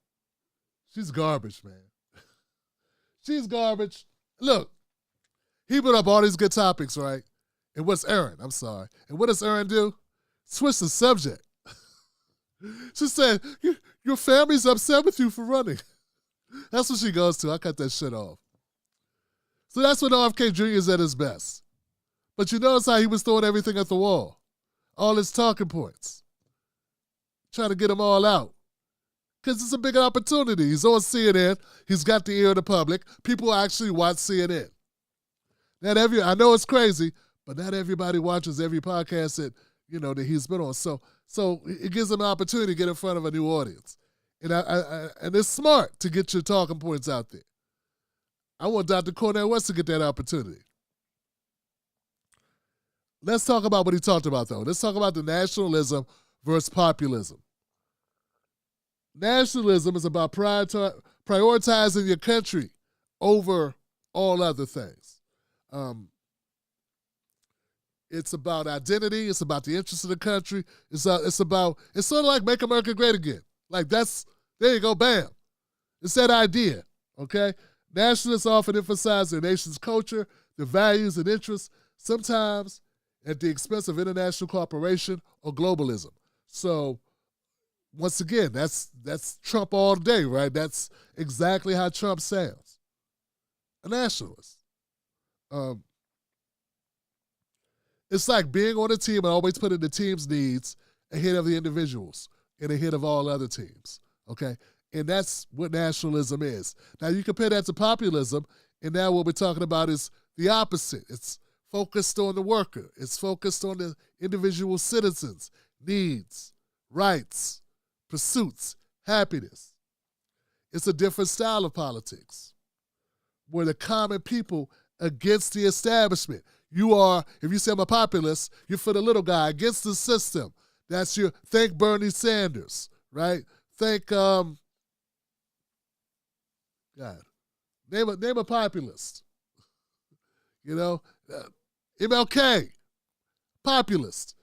She's garbage, man. She's garbage. Look, he put up all these good topics, right? And what's Aaron? I'm sorry. And what does Aaron do? Switch the subject. She said, your family's upset with you for running. That's what she goes to. I cut that shit off. So that's when RFK Jr. is at his best. But you notice how he was throwing everything at the wall. All his talking points. Trying to get them all out. Because it's a big opportunity. He's on CNN. He's got the ear of the public. People actually watch CNN. I know it's crazy, but not everybody watches every podcast that he's been on. So it gives him an opportunity to get in front of a new audience. And and it's smart to get your talking points out there. I want Dr. Cornel West to get that opportunity. Let's talk about what he talked about, though. Let's talk about the nationalism versus populism. Nationalism is about prioritizing your country over all other things. It's about identity. It's about the interests of the country. It's sort of like Make America Great Again. Like there you go, bam. It's that idea, okay? Nationalists often emphasize their nation's culture, their values and interests, sometimes at the expense of international cooperation or globalism. So, once again, that's Trump all day, right? That's exactly how Trump sounds. A nationalist. It's like being on a team and always putting the team's needs ahead of the individuals and ahead of all other teams, okay? And that's what nationalism is. Now, you compare that to populism, and now what we're talking about is the opposite. It's focused on the worker. It's focused on the individual citizens' needs, rights, pursuits, happiness. It's a different style of politics where the common people against the establishment. If you say I'm a populist, you're for the little guy against the system. Think Bernie Sanders, right? Think, name a populist. MLK, populist.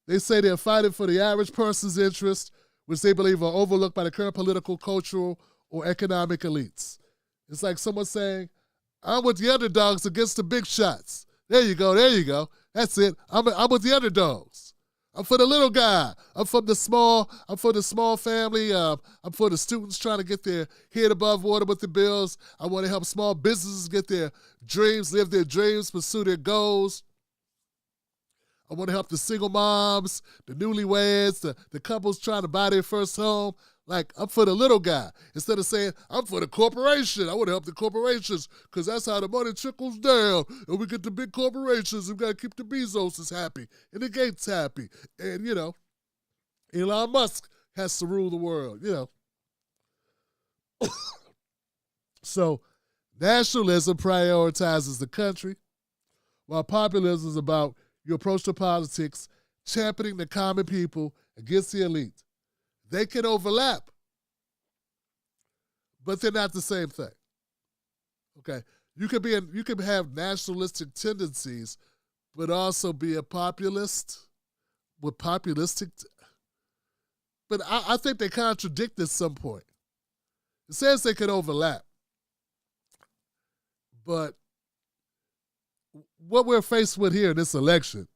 They say they're fighting for the average person's interests, which they believe are overlooked by the current political, cultural, or economic elites. It's like someone saying, I'm with the underdogs against the big shots. There you go. That's it. I'm with the underdogs. I'm for the little guy. I'm for the small family. I'm for the students trying to get their head above water with the bills. I want to help small businesses get their dreams, live their dreams, pursue their goals. I want to help the single moms, the newlyweds, the couples trying to buy their first home. Like, I'm for the little guy. Instead of saying, I'm for the corporation. I want to help the corporations because that's how the money trickles down. And we get the big corporations. We've got to keep the Bezoses happy and the Gates happy. And, Elon Musk has to rule the world, So, nationalism prioritizes the country, while populism is about your approach to politics, championing the common people against the elite. They can overlap, but they're not the same thing. Okay, you can have nationalistic tendencies, but also be a populist with populistic. But I think they contradict at some point. It says they can overlap, but what we're faced with here in this election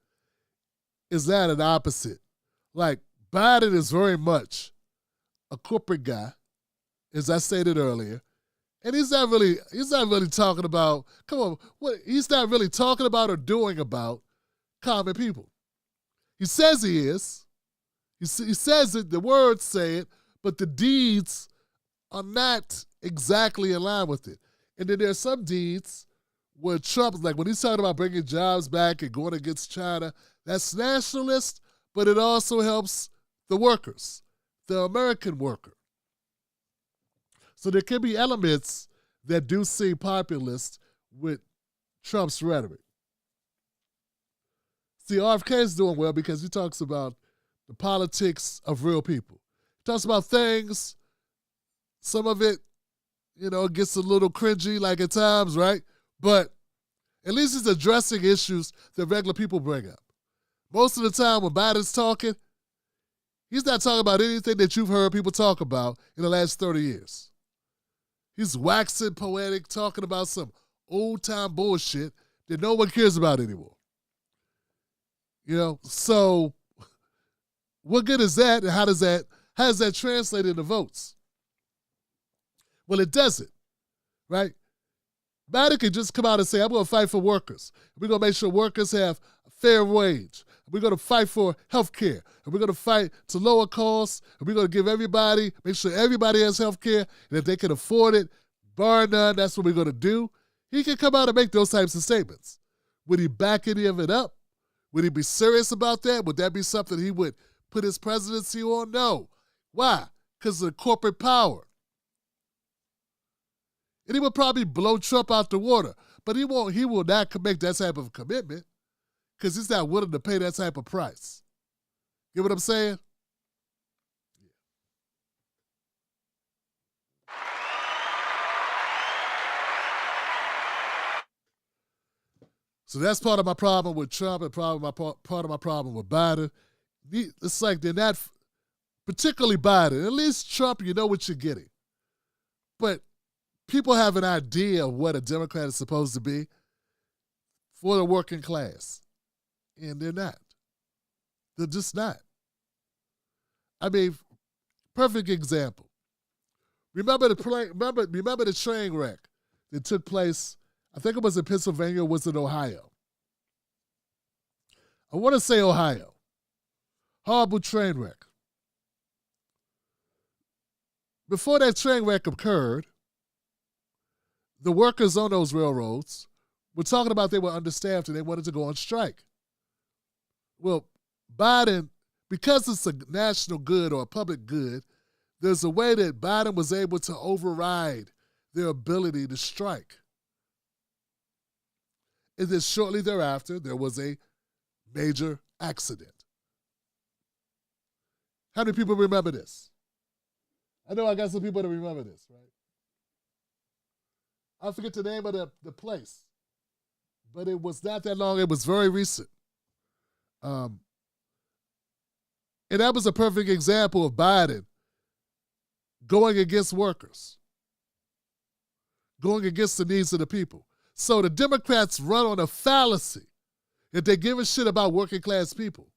is that an opposite. Like, Biden is very much a corporate guy, as I stated earlier, and he's not really talking about, he's not really talking about or doing about common people. He says he is. He says it, the words say it, but the deeds are not exactly in line with it. And then there's some deeds where Trump, like when he's talking about bringing jobs back and going against China, that's nationalist, but it also helps the workers, the American worker. So there can be elements that do seem populist with Trump's rhetoric. See, RFK is doing well because he talks about the politics of real people. He talks about things, some of it, gets a little cringy like at times, right? But at least he's addressing issues that regular people bring up. Most of the time when Biden's talking, he's not talking about anything that you've heard people talk about in the last 30 years. He's waxing poetic, talking about some old-time bullshit that no one cares about anymore. So what good is that, and how does that translate into votes? Well, it doesn't, right? Biden can just come out and say, I'm going to fight for workers. We're going to make sure workers have a fair wage. We're going to fight for health care. And we're going to fight to lower costs. And we're going to make sure everybody has health care. And if they can afford it, bar none, that's what we're going to do. He can come out and make those types of statements. Would he back any of it up? Would he be serious about that? Would that be something he would put his presidency on? No. Why? Because of the corporate power. And he would probably blow Trump out the water. But he will not make that type of commitment because he's not willing to pay that type of price. Get what I'm saying? So that's part of my problem with Trump and part of my problem with Biden. It's like they're not, particularly Biden. At least Trump, you know what you're getting. But people have an idea of what a Democrat is supposed to be for the working class. And they're not. They're just not. I mean, perfect example. Remember the train wreck that took place, I think it was in Pennsylvania or was it Ohio? I want to say Ohio. Horrible train wreck. Before that train wreck occurred, the workers on those railroads were talking about they were understaffed and they wanted to go on strike. Well, Biden, because it's a national good or a public good, there's a way that Biden was able to override their ability to strike. And then shortly thereafter, there was a major accident. How many people remember this? I know I got some people that remember this, right? I forget the name of the place, but it was not that long. It was very recent. And that was a perfect example of Biden going against workers, going against the needs of the people. So the Democrats run on a fallacy that they give a shit about working class people.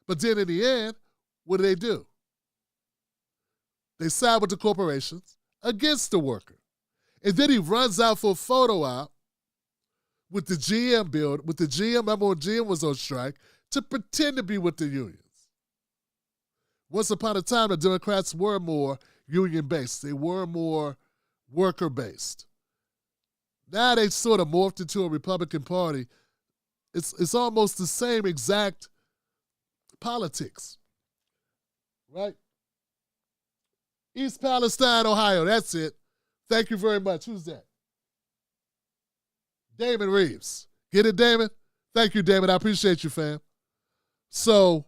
But then in the end, what do? They side with the corporations against the worker. And then he runs out for a photo op with the GM remember when GM was on strike, to pretend to be with the unions. Once upon a time, the Democrats were more union-based. They were more worker-based. Now they sort of morphed into a Republican Party. It's almost the same exact politics, right? East Palestine, Ohio, that's it. Thank you very much. Who's that? Damon Reeves. Get it, Damon? Thank you, Damon. I appreciate you, fam. So,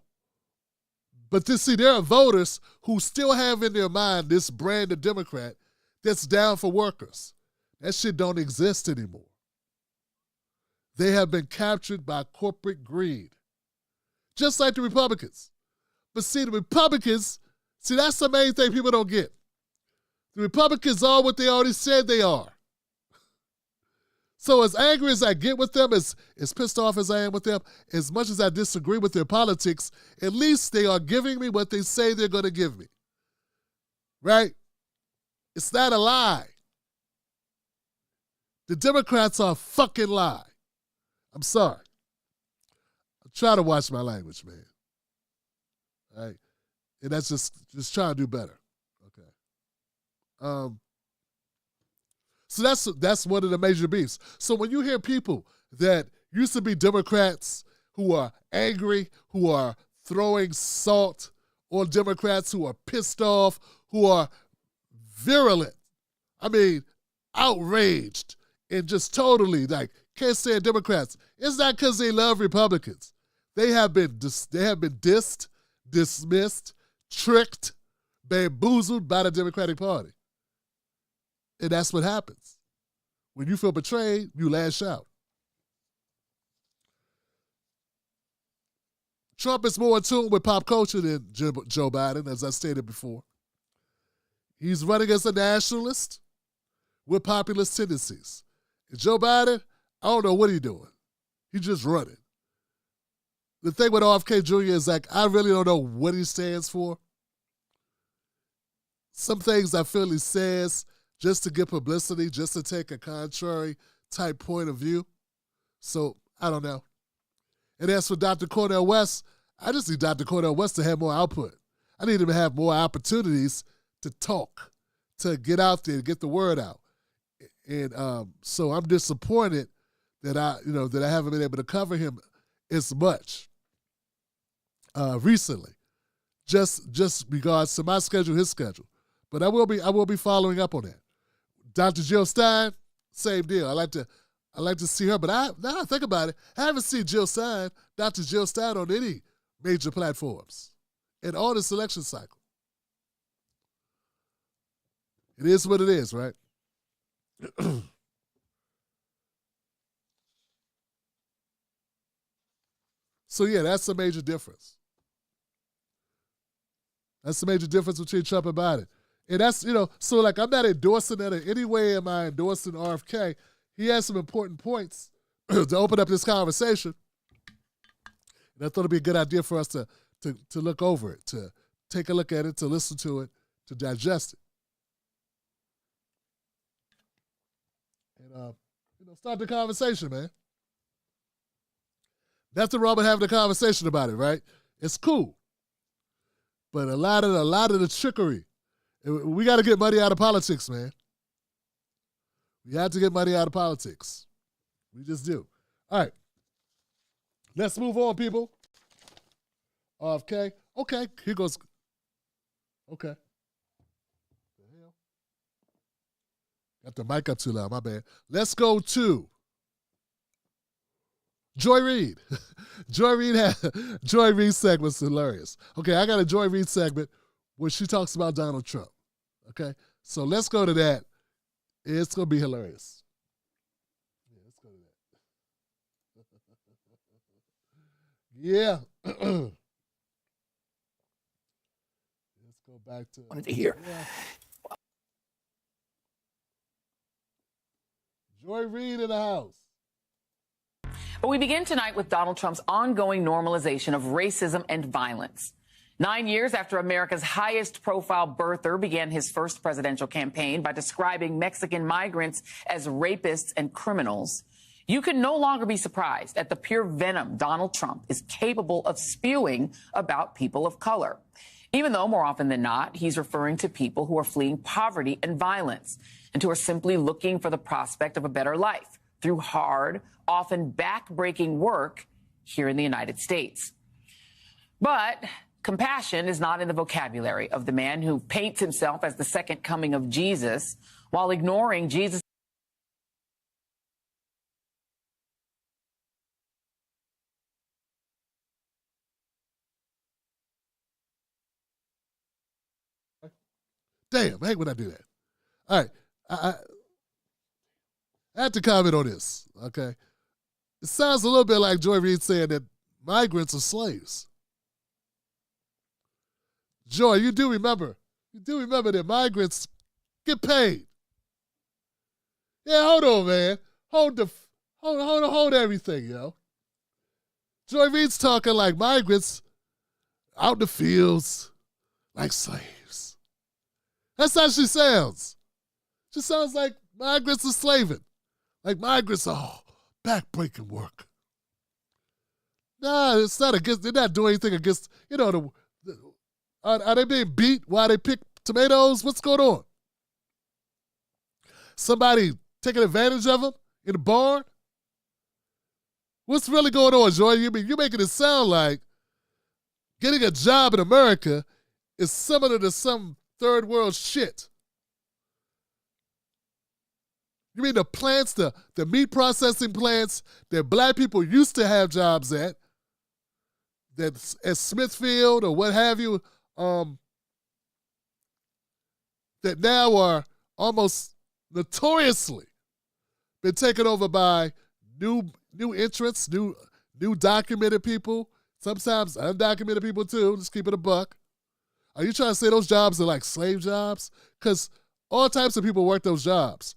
but there are voters who still have in their mind this brand of Democrat that's down for workers. That shit don't exist anymore. They have been captured by corporate greed, just like the Republicans. But see, the Republicans, that's the main thing people don't get. The Republicans are what they already said they are. So as angry as I get with them, as pissed off as I am with them, as much as I disagree with their politics, at least they are giving me what they say they're going to give me. Right? It's not a lie. The Democrats are a fucking lie. I'm sorry. I try to watch my language, man. right? And that's just trying to do better. Okay. So that's one of the major beefs. So when you hear people that used to be Democrats who are angry, who are throwing salt on Democrats, who are pissed off, who are virulent, I mean, outraged, and just totally like can't stand Democrats, it's not because they love Republicans. They have been dissed, dismissed, tricked, bamboozled by the Democratic Party. And that's what happens. When you feel betrayed, you lash out. Trump is more in tune with pop culture than Joe Biden, as I stated before. He's running as a nationalist with populist tendencies. And Joe Biden, I don't know what he's doing. He's just running. The thing with RFK Jr. is like, I really don't know what he stands for. Some things I feel he says just to get publicity, just to take a contrary type point of view. So, I don't know. And as for Dr. Cornel West, I just need Dr. Cornel West to have more output. I need him to have more opportunities to talk, to get out there, get the word out. And so I'm disappointed that I haven't been able to cover him as much recently. Just regards to my schedule, his schedule. But I will be following up on that. Dr. Jill Stein, same deal. I like to see her, but now I think about it, I haven't seen Dr. Jill Stein on any major platforms in all this election cycle. It is what it is, right? So yeah, that's a major difference. That's the major difference between Trump and Biden. And that's, so like I'm not endorsing that in any way am I endorsing RFK. He has some important points to open up this conversation. And I thought it'd be a good idea for us to look over it, to take a look at it, to listen to it, to digest it. And, start the conversation, man. Nothing wrong with having a conversation about it, right? It's cool. But a lot of the trickery, we got to get money out of politics, man. We have to get money out of politics. We just do. All right. Let's move on, people. RFK. Okay, here goes. Okay. The hell? Got the mic up too loud, my bad. Let's go to Joy Reid. Joy Reid's segment's hilarious. Okay, I got a Joy Reid segment where she talks about Donald Trump. Okay, so let's go to that. It's going to be hilarious. Yeah, let's go to that. Yeah. Let's go back to... Wanted to hear. Yeah. Joy Reid in the house. But we begin tonight with Donald Trump's ongoing normalization of racism and violence. 9 years after America's highest profile birther began his first presidential campaign by describing Mexican migrants as rapists and criminals, you can no longer be surprised at the pure venom Donald Trump is capable of spewing about people of color. Even though more often than not, he's referring to people who are fleeing poverty and violence and who are simply looking for the prospect of a better life through hard, often back-breaking work here in the United States. But compassion is not in the vocabulary of the man who paints himself as the second coming of Jesus while ignoring Jesus. Damn, I hate when I do that. All right, I have to comment on this, okay? It sounds a little bit like Joy Reid saying that migrants are slaves. Joy, you do remember that migrants get paid. Yeah, hold on, man. Hold everything, yo. Joy Reid's talking like migrants out in the fields like slaves. That's how she sounds. She sounds like migrants are slaving. Like migrants are back-breaking work. Nah, it's not against, they're not doing anything against, Are they being beat while they pick tomatoes? What's going on? Somebody taking advantage of them in the barn? What's really going on, Joy? You're making it sound like getting a job in America is similar to some third world shit. You mean the plants, the meat processing plants that black people used to have jobs at Smithfield or what have you, that now are almost notoriously been taken over by new entrants, new documented people, sometimes undocumented people too, just keep it a buck. Are you trying to say those jobs are like slave jobs? Because all types of people work those jobs.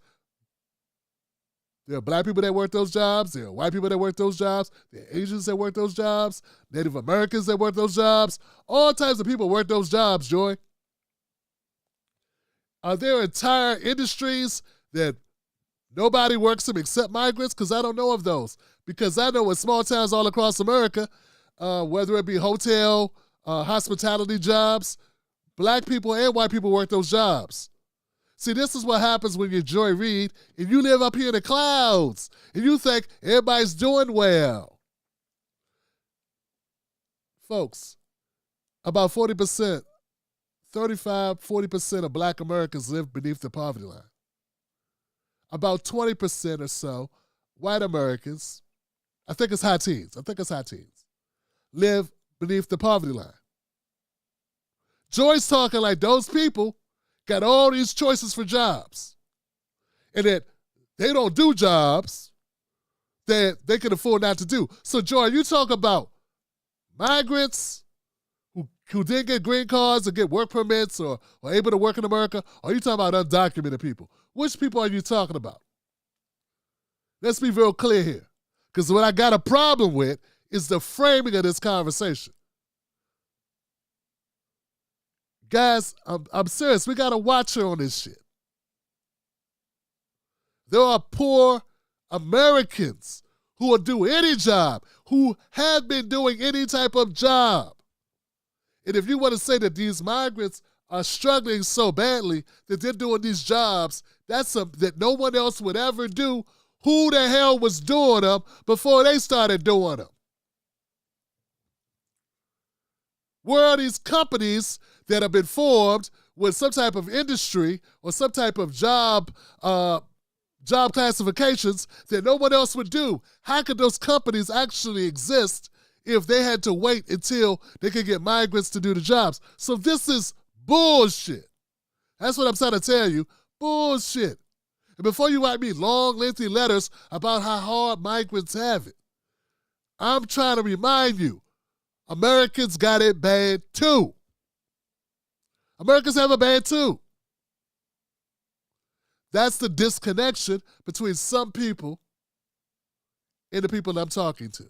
There are black people that work those jobs. There are white people that work those jobs. There are Asians that work those jobs. Native Americans that work those jobs. All types of people work those jobs, Joy. Are there entire industries that nobody works them except migrants? Because I don't know of those. Because I know in small towns all across America, whether it be hotel, hospitality jobs, black people and white people work those jobs. See, this is what happens when you're Joy Reid and you live up here in the clouds and you think everybody's doing well. Folks, about 40%, 40% of black Americans live beneath the poverty line. About 20% or so, white Americans, I think it's high teens, live beneath the poverty line. Joy's talking like those people got all these choices for jobs and that they don't do jobs that they can afford not to do. So, Joy, you talk about migrants who didn't get green cards or get work permits or able to work in America, or are you talking about undocumented people? Which people are you talking about? Let's be real clear here, because what I got a problem with is the framing of this conversation. Guys, I'm serious. We got to watch her on this shit. There are poor Americans who will do any job, who have been doing any type of job. And if you want to say that these migrants are struggling so badly that they're doing these jobs that no one else would ever do, who the hell was doing them before they started doing them? Where are these companies that have been formed with some type of industry or some type of job classifications that no one else would do? How could those companies actually exist if they had to wait until they could get migrants to do the jobs? So this is bullshit. That's what I'm trying to tell you. Bullshit. And before you write me long, lengthy letters about how hard migrants have it, I'm trying to remind you, Americans got it bad too. Americans have it bad too. That's the disconnection between some people and the people I'm talking to.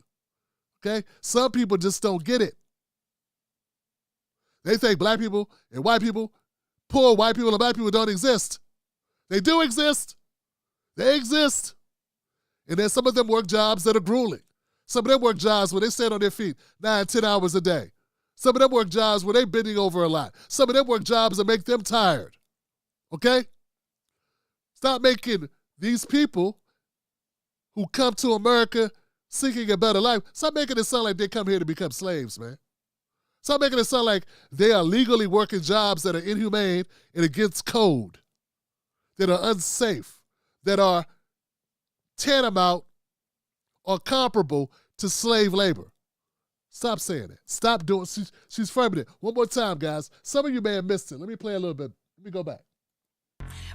Okay? Some people just don't get it. They think black people and white people, poor white people and black people don't exist. They do exist. They exist. And then some of them work jobs that are grueling. Some of them work jobs where they stand on their feet 9, 10 hours a day. Some of them work jobs where they're bending over a lot. Some of them work jobs that make them tired. Okay? Stop making these people who come to America seeking a better life, stop making it sound like they come here to become slaves, man. Stop making it sound like they are legally working jobs that are inhumane and against code, that are unsafe, that are tantamount or comparable to slave labor. Stop saying that. Stop doing it. She's framing it. One more time, guys. Some of you may have missed it. Let me play a little bit. Let me go back.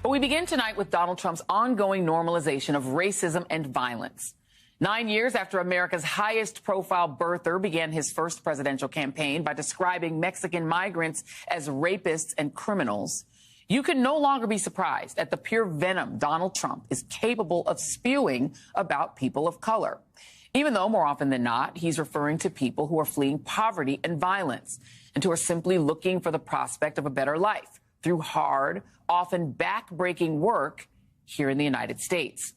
But we begin tonight with Donald Trump's ongoing normalization of racism and violence. 9 years after America's highest profile birther began his first presidential campaign by describing Mexican migrants as rapists and criminals, you can no longer be surprised at the pure venom Donald Trump is capable of spewing about people of color. Even though more often than not, he's referring to people who are fleeing poverty and violence and who are simply looking for the prospect of a better life through hard, often back-breaking work here in the United States.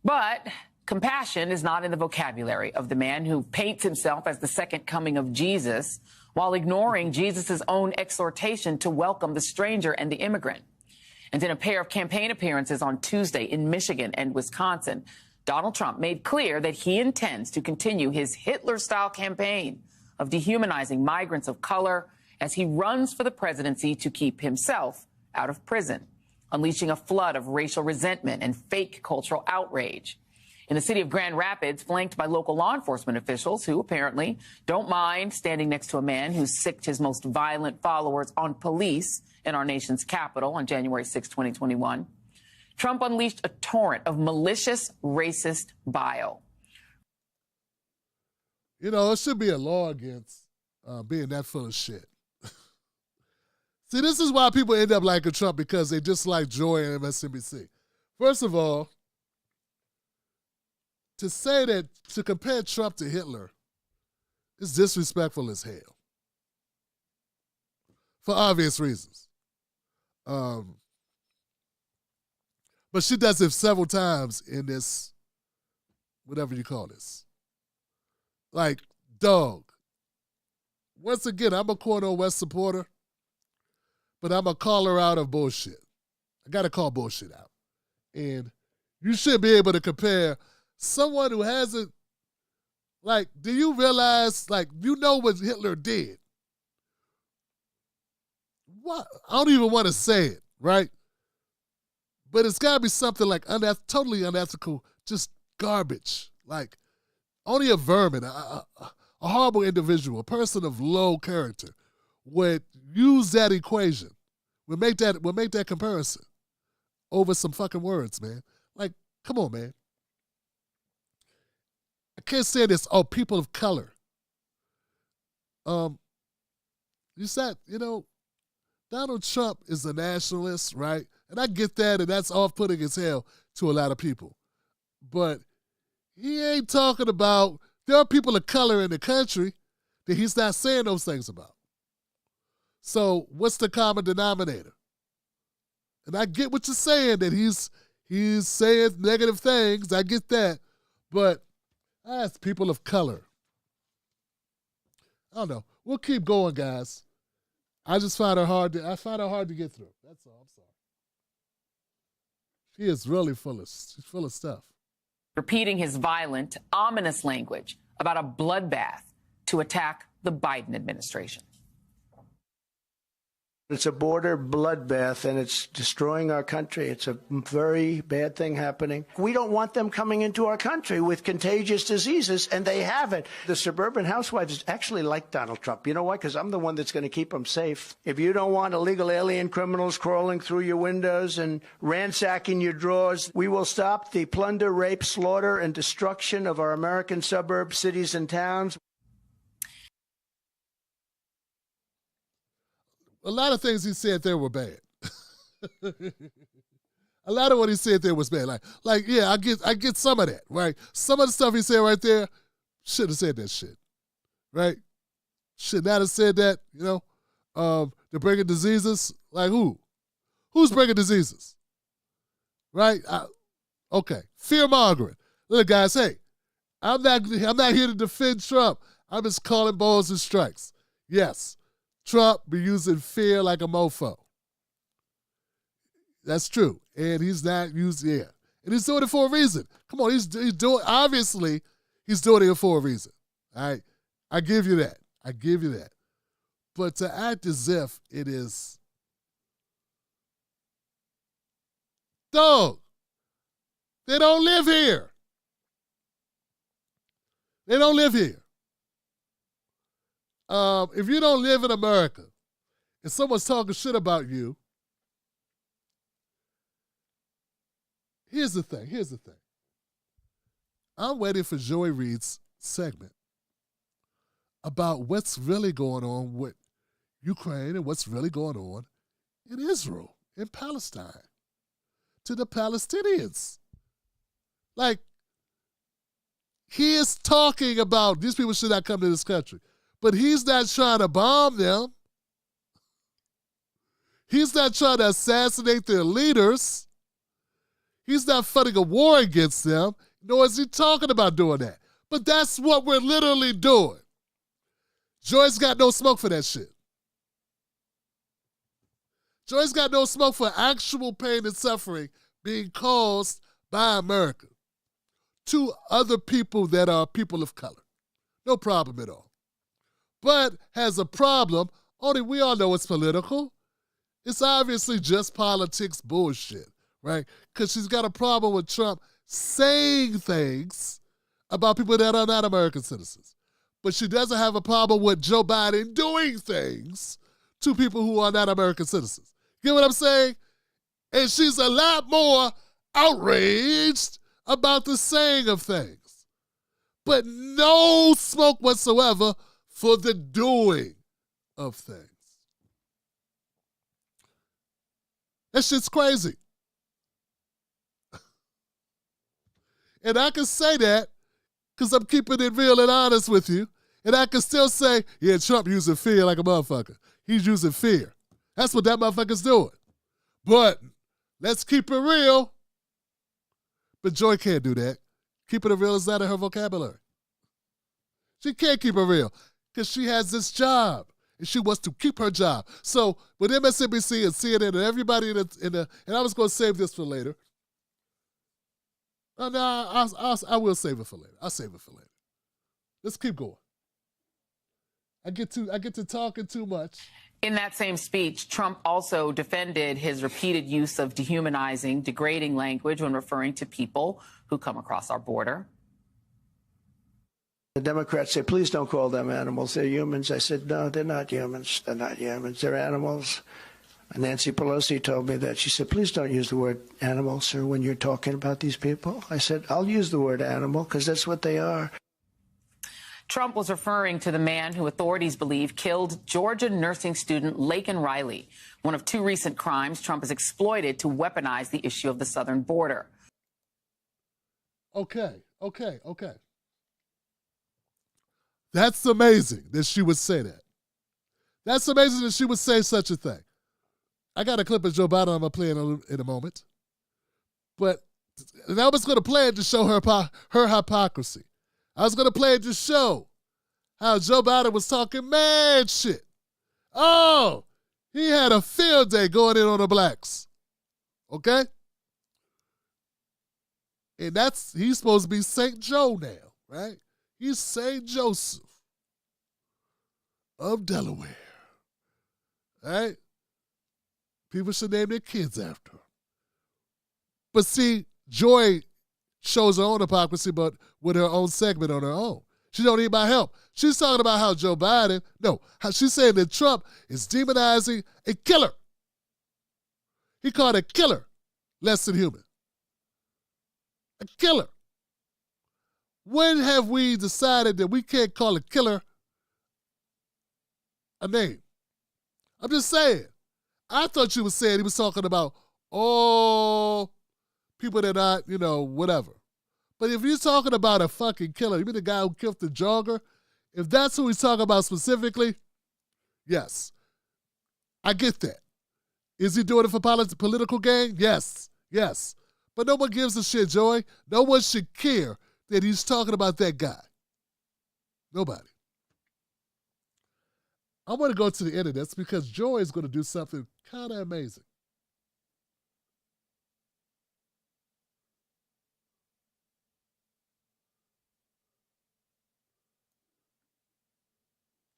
But compassion is not in the vocabulary of the man who paints himself as the second coming of Jesus, while ignoring Jesus' own exhortation to welcome the stranger and the immigrant. And in a pair of campaign appearances on Tuesday in Michigan and Wisconsin, Donald Trump made clear that he intends to continue his Hitler-style campaign of dehumanizing migrants of color as he runs for the presidency to keep himself out of prison, unleashing a flood of racial resentment and fake cultural outrage. In the city of Grand Rapids, flanked by local law enforcement officials who apparently don't mind standing next to a man who sicked his most violent followers on police in our nation's capital on January 6, 2021, Trump unleashed a torrent of malicious, racist bile. You know, it should be a law against being that full of shit. See, this is why people end up liking Trump, because they just like Joy and MSNBC. First of all, to say that, to compare Trump to Hitler is disrespectful as hell. For obvious reasons. But she does it several times in this, whatever you call this. Like, dog. Once again, I'm a Cornel West supporter, but I'm a caller out of bullshit. I got to call bullshit out. And you should be able to compare someone who hasn't, like, do you realize, like, you know what Hitler did? What? I don't even want to say it, right? But it's got to be something like totally unethical, just garbage. Like, only a vermin, a horrible individual, a person of low character would use that equation, would make that comparison over some fucking words, man. Like, come on, man. I can't say this. Oh, people of color. You said, you know, Donald Trump is a nationalist, right? And I get that, and that's off-putting as hell to a lot of people. But he ain't talking about, there are people of color in the country that he's not saying those things about. So what's the common denominator? And I get what you're saying, that he's saying negative things. I get that. But as people of color, I don't know. We'll keep going, guys. I just find her hard to get through. That's all. I'm sorry. She is really she's full of stuff. Repeating his violent, ominous language about a bloodbath to attack the Biden administration. It's a border bloodbath, and it's destroying our country. It's a very bad thing happening. We don't want them coming into our country with contagious diseases, and they haven't. The suburban housewives actually like Donald Trump. You know why? Because I'm the one that's going to keep them safe. If you don't want illegal alien criminals crawling through your windows and ransacking your drawers, we will stop the plunder, rape, slaughter, and destruction of our American suburbs, cities, and towns. A lot of things he said there were bad. A lot of what he said there was bad. Like, yeah, I get some of that, right? Some of the stuff he said right there, should have said that shit, right? Should not have said that, you know? They're bringing diseases. Like who? Who's bringing diseases? Right? Okay. Fear-mongering. Look, guys, hey, I'm not here to defend Trump. I'm just calling balls and strikes. Yes. Trump be using fear like a mofo. That's true. And he's not using, yeah. And he's doing it for a reason. Come on, he's doing, obviously, he's doing it for a reason. All right? I give you that. But to act as if it is, dog, they don't live here. They don't live here. If you don't live in America and someone's talking shit about you, here's the thing. I'm waiting for Joy Reid's segment about what's really going on with Ukraine and what's really going on in Israel, in Palestine, to the Palestinians. Like, he is talking about these people should not come to this country. But he's not trying to bomb them. He's not trying to assassinate their leaders. He's not fighting a war against them, nor is he talking about doing that. But that's what we're literally doing. Joy's got no smoke for that shit. Joy's got no smoke for actual pain and suffering being caused by America to other people that are people of color. No problem at all. But has a problem, only we all know it's political. It's obviously just politics bullshit, right? Because she's got a problem with Trump saying things about people that are not American citizens. But she doesn't have a problem with Joe Biden doing things to people who are not American citizens. Get what I'm saying? And she's a lot more outraged about the saying of things. But no smoke whatsoever for the doing of things. That shit's crazy. And I can say that because I'm keeping it real and honest with you. And I can still say, yeah, Trump using fear like a motherfucker. He's using fear. That's what that motherfucker's doing. But let's keep it real. But Joy can't do that. Keeping it real is not in her vocabulary. She can't keep it real because she has this job and she wants to keep her job. So with MSNBC and CNN and everybody and I was going to save this for later. No, I will save it for later. I'll save it for later. Let's keep going. I get to talking too much. In that same speech, Trump also defended his repeated use of dehumanizing, degrading language when referring to people who come across our border. The Democrats say, please don't call them animals. They're humans. I said, no, they're not humans. They're not humans. They're animals. And Nancy Pelosi told me that. She said, please don't use the word animal, sir, when you're talking about these people. I said, I'll use the word animal because that's what they are. Trump was referring to the man who authorities believe killed Georgia nursing student Laken Riley. One of two recent crimes Trump has exploited to weaponize the issue of the southern border. Okay. That's amazing that she would say that. That's amazing that she would say such a thing. I got a clip of Joe Biden I'm going to play in a moment. And I was going to play it to show her hypocrisy. I was going to play it to show how Joe Biden was talking mad shit. Oh, he had a field day going in on the blacks. Okay? And he's supposed to be St. Joe now, right? He's St. Joseph of Delaware. Right? People should name their kids after him. But see, Joy shows her own hypocrisy, but with her own segment on her own. She don't need my help. She's talking about how Joe Biden, how she's saying that Trump is demonizing a killer. He called a killer less than human. A killer. When have we decided that we can't call a killer a name? I'm just saying. I thought you were saying he was talking about all people that are not, whatever. But if you're talking about a fucking killer, you mean the guy who killed the jogger? If that's who he's talking about specifically, yes. I get that. Is he doing it for political gain? Yes. But no one gives a shit, Joy. No one should care that he's talking about that guy. Nobody. I want to go to the internet because Joy is going to do something kind of amazing.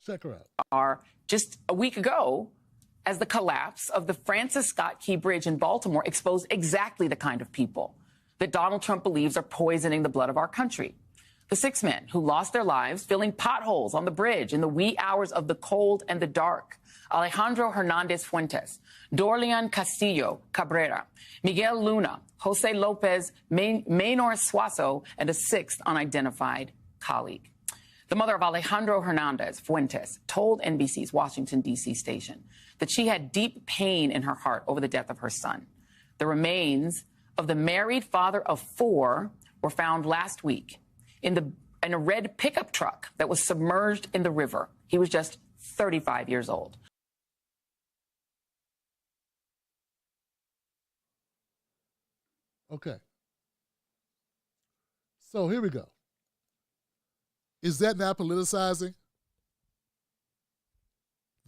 Check her out. Just a week ago, as the collapse of the Francis Scott Key Bridge in Baltimore exposed exactly the kind of people that Donald Trump believes are poisoning the blood of our country. The 6 men who lost their lives filling potholes on the bridge in the wee hours of the cold and the dark. Alejandro Hernandez Fuentes, Dorleon Castillo Cabrera, Miguel Luna, Jose Lopez, Maynor Suazo, and a 6th unidentified colleague. The mother of Alejandro Hernandez Fuentes told NBC's Washington, D.C. station that she had deep pain in her heart over the death of her son. The remains of the married father of 4 were found last week in a red pickup truck that was submerged in the river. He was just 35 years old. Okay. So here we go. Is that not politicizing?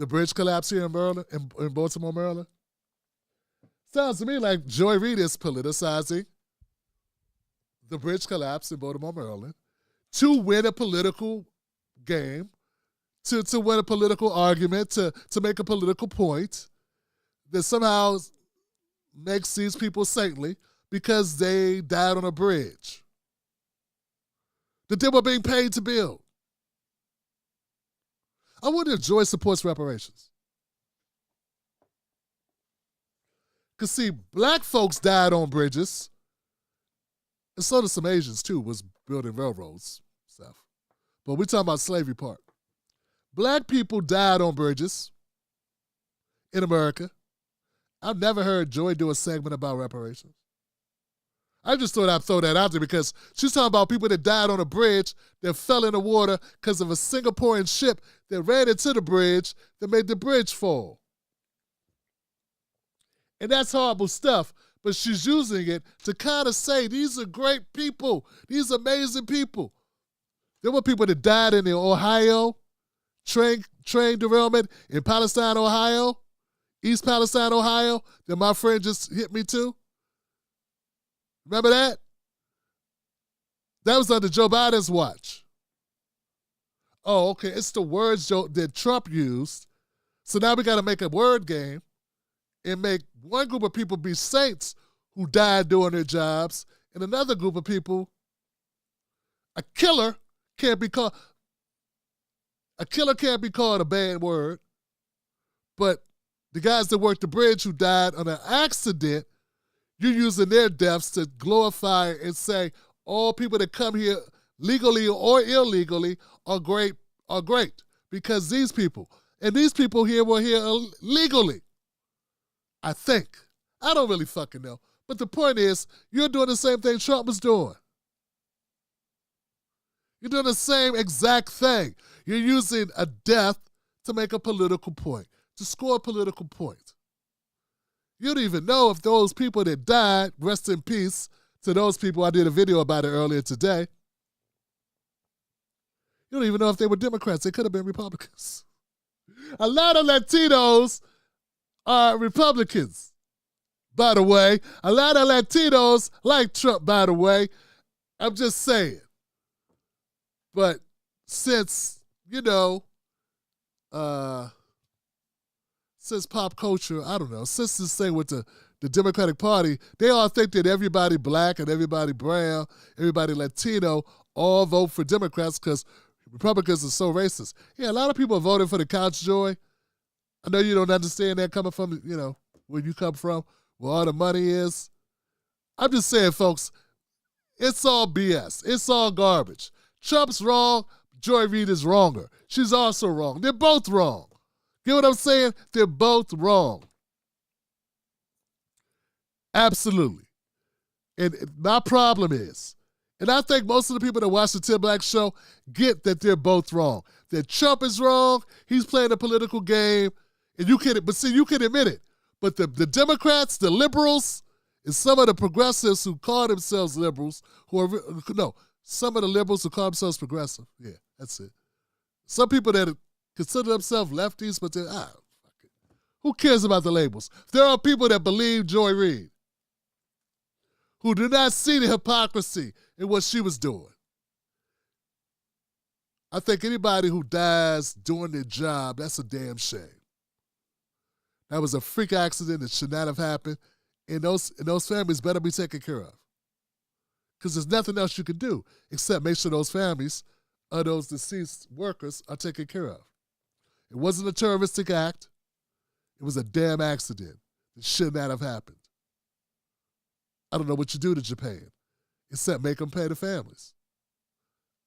The bridge collapse here in Maryland, in Baltimore, Maryland. Sounds to me like Joy Reid is politicizing the bridge collapse in Baltimore, Maryland to win a political game, to win a political argument, to make a political point that somehow makes these people saintly because they died on a bridge that they were being paid to build. I wonder if Joy supports reparations. Because, see, black folks died on bridges, and so did some Asians, too, was building railroads stuff. But we're talking about slavery part. Black people died on bridges in America. I've never heard Joy do a segment about reparations. I just thought I'd throw that out there because she's talking about people that died on a bridge that fell in the water because of a Singaporean ship that ran into the bridge that made the bridge fall. And that's horrible stuff, but she's using it to kind of say these are great people, these amazing people. There were people that died in the Ohio train derailment in Palestine, Ohio, East Palestine, Ohio, that my friend just hit me to. Remember that? That was under Joe Biden's watch. Oh, okay. It's the words that Trump used. So now we got to make a word game and make one group of people be saints who died doing their jobs, and another group of people, a killer can't be called a bad word, but the guys that worked the bridge who died on an accident, you're using their deaths to glorify and say all people that come here legally or illegally are great because these people here were here legally. I think. I don't really fucking know. But the point is, you're doing the same thing Trump was doing. You're doing the same exact thing. You're using a death to make a political point, to score a political point. You don't even know if those people that died, rest in peace to those people. I did a video about it earlier today. You don't even know if they were Democrats. They could have been Republicans. A lot of Latinos are Republicans, by the way. A lot of Latinos like Trump, by the way. I'm just saying. But since, since pop culture, I don't know, since this thing with the Democratic Party, they all think that everybody black and everybody brown, everybody Latino all vote for Democrats because Republicans are so racist. Yeah, a lot of people are voting for the couch, Joy. I know you don't understand that coming from, where you come from, where all the money is. I'm just saying, folks, it's all BS. It's all garbage. Trump's wrong. Joy Reid is wronger. She's also wrong. They're both wrong. Get what I'm saying? They're both wrong. Absolutely. And my problem is, and I think most of the people that watch the Tim Black Show get that they're both wrong. That Trump is wrong. He's playing a political game. And you can admit it. But the Democrats, the liberals, and some of the progressives who call themselves liberals, some of the liberals who call themselves progressive. Yeah, that's it. Some people that consider themselves lefties, but they're, fuck it. Who cares about the labels? There are people that believe Joy Reid who do not see the hypocrisy in what she was doing. I think anybody who dies doing their job, that's a damn shame. That was a freak accident that should not have happened, and those families better be taken care of. Because there's nothing else you can do except make sure those families of those deceased workers are taken care of. It wasn't a terroristic act. It was a damn accident that should not have happened. I don't know what you do to Japan except make them pay the families.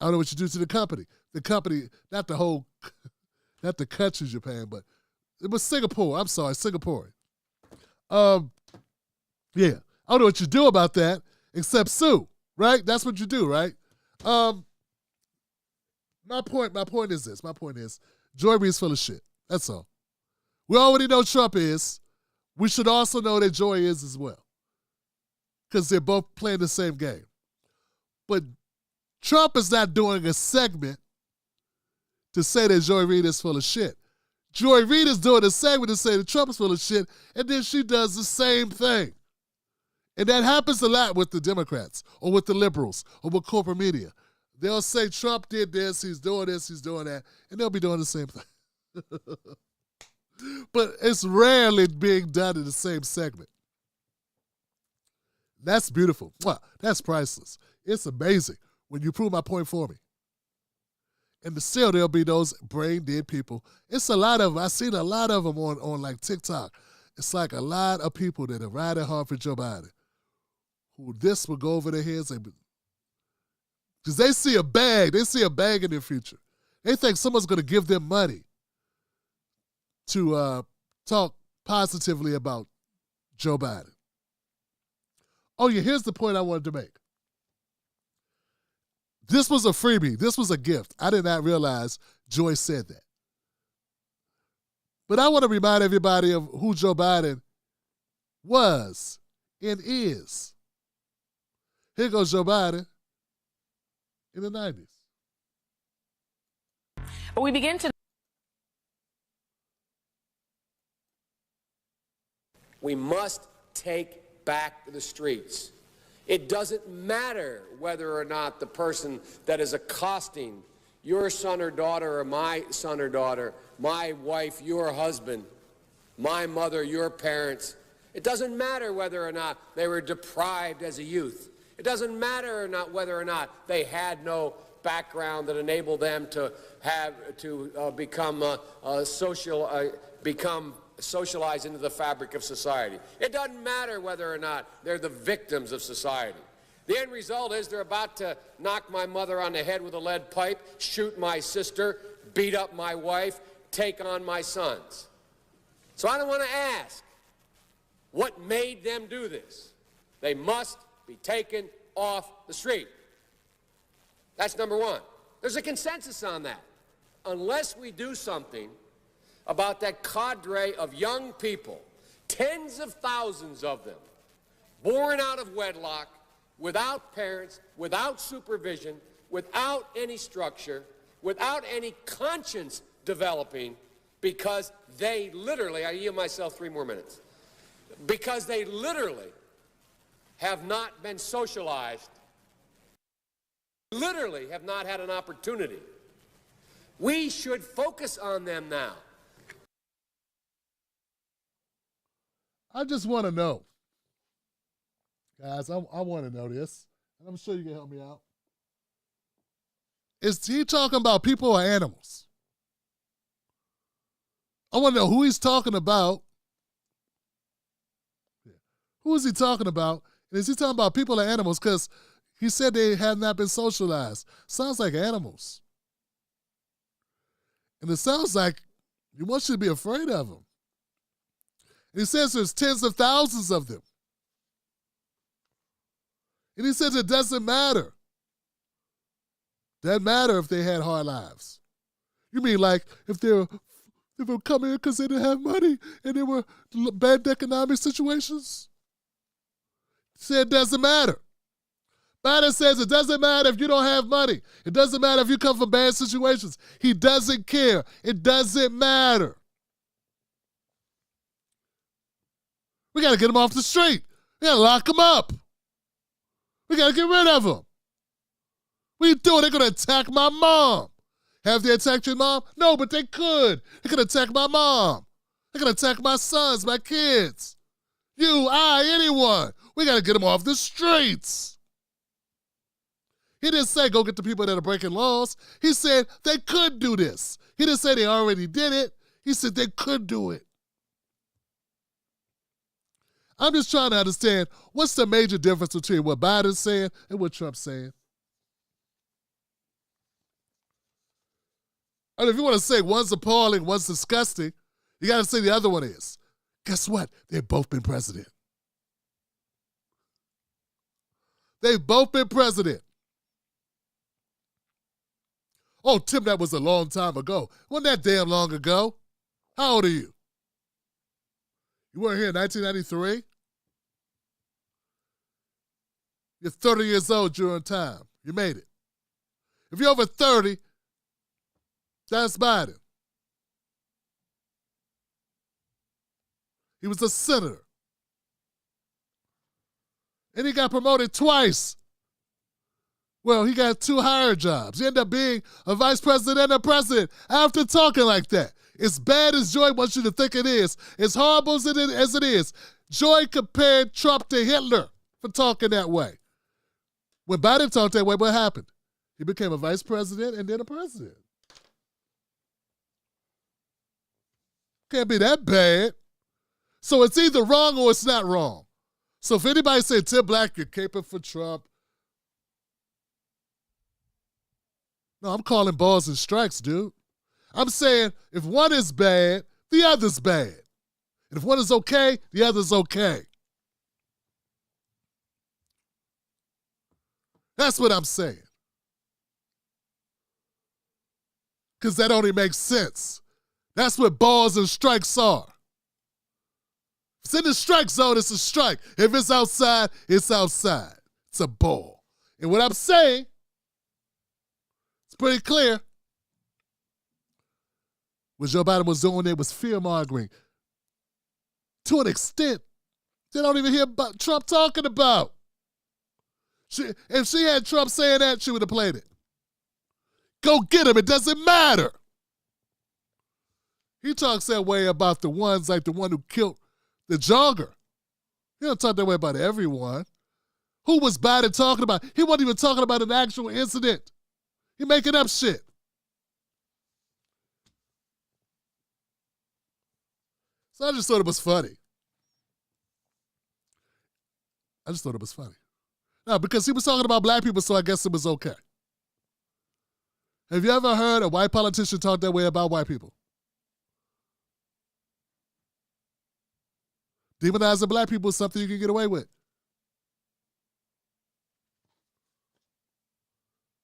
I don't know what you do to the company. The company, not the country Japan, but it was Singapore. I'm sorry, Singapore. Yeah. I don't know what you do about that except sue, right? That's what you do, right? My point is this. My point is Joy Reid's full of shit. That's all. We already know Trump is. We should also know that Joy is as well. Because they're both playing the same game. But Trump is not doing a segment to say that Joy Reid is full of shit. Joy Reid is doing the same with to say the Trump is full of shit, and then she does the same thing. And that happens a lot with the Democrats or with the liberals or with corporate media. They'll say Trump did this, he's doing that, and they'll be doing the same thing. But it's rarely being done in the same segment. That's beautiful. Wow, that's priceless. It's amazing when you prove my point for me. And still there'll be those brain dead people. It's a lot of them. I've seen a lot of them on like TikTok. It's like a lot of people that are riding hard for Joe Biden, who this will go over their heads because they see a bag in their future. They think someone's going to give them money to talk positively about Joe Biden. Oh yeah, here's the point I wanted to make. This was a freebie. This was a gift. I did not realize Joyce said that. But I want to remind everybody of who Joe Biden was and is. Here goes Joe Biden in the 90s. But we begin to. We must take back the streets. It doesn't matter whether or not the person that is accosting your son or daughter or my son or daughter, my wife, your husband, my mother, your parents. It doesn't matter whether or not they were deprived as a youth. It doesn't matter or not whether or not they had no background that enabled them to become socialized into the fabric of society. It doesn't matter whether or not they're the victims of society. The end result is they're about to knock my mother on the head with a lead pipe, shoot my sister, beat up my wife, take on my sons. So I don't want to ask what made them do this. They must be taken off the street. That's number one. There's a consensus on that. Unless we do something about that cadre of young people, tens of thousands of them, born out of wedlock, without parents, without supervision, without any structure, without any conscience developing, because they literally, I yield myself 3 more minutes, because they literally have not been socialized, literally have not had an opportunity. We should focus on them now. I just want to know, guys, I want to know this, and I'm sure you can help me out. Is he talking about people or animals? I want to know who he's talking about. Who is he talking about? And is he talking about people or animals? Because he said they have not been socialized. Sounds like animals. And it sounds like you want you to be afraid of them. And he says there's tens of thousands of them. And he says it doesn't matter. Doesn't matter if they had hard lives. You mean like if they were coming in because they didn't have money and they were bad economic situations? He said it doesn't matter. Biden says it doesn't matter if you don't have money. It doesn't matter if you come from bad situations. He doesn't care. It doesn't matter. We got to get them off the street. We got to lock them up. We got to get rid of them. What are you doing? They're going to attack my mom. Have they attacked your mom? No, but they could. They could attack my mom. They could attack my sons, my kids. You, I, anyone. We got to get them off the streets. He didn't say go get the people that are breaking laws. He said they could do this. He didn't say they already did it. He said they could do it. I'm just trying to understand what's the major difference between what Biden's saying and what Trump's saying. And if you want to say one's appalling, one's disgusting, you got to say the other one is. Guess what? They've both been president. They've both been president. Oh, Tim, that was a long time ago. Wasn't that damn long ago? How old are you? You weren't here in 1993? You're 30 years old during time. You made it. If you're over 30, that's Biden. He was a senator. And he got promoted twice. Well, he got 2 higher jobs. He ended up being a vice president and a president after talking like that. As bad as Joy wants you to think it is, as horrible as it is, Joy compared Trump to Hitler for talking that way. When Biden talked that way, what happened? He became a vice president and then a president. Can't be that bad. So it's either wrong or it's not wrong. So if anybody said Tim Black, you're caping for Trump, no, I'm calling balls and strikes, dude. I'm saying if one is bad, the other's bad. And if one is okay, the other's okay. That's what I'm saying. Because that only makes sense. That's what balls and strikes are. If it's in the strike zone, it's a strike. If it's outside, it's outside. It's a ball. And what I'm saying, it's pretty clear. What Joe Biden was doing there was fear-mongering. To an extent, they don't even hear about Trump talking about. If she had Trump saying that, she would have played it. Go get him. It doesn't matter. He talks that way about the ones like the one who killed the jogger. He don't talk that way about everyone. Who was Biden talking about? He wasn't even talking about an actual incident. He making up shit. So I just thought it was funny. No, because he was talking about black people, so I guess it was okay. Have you ever heard a white politician talk that way about white people? Demonizing black people is something you can get away with.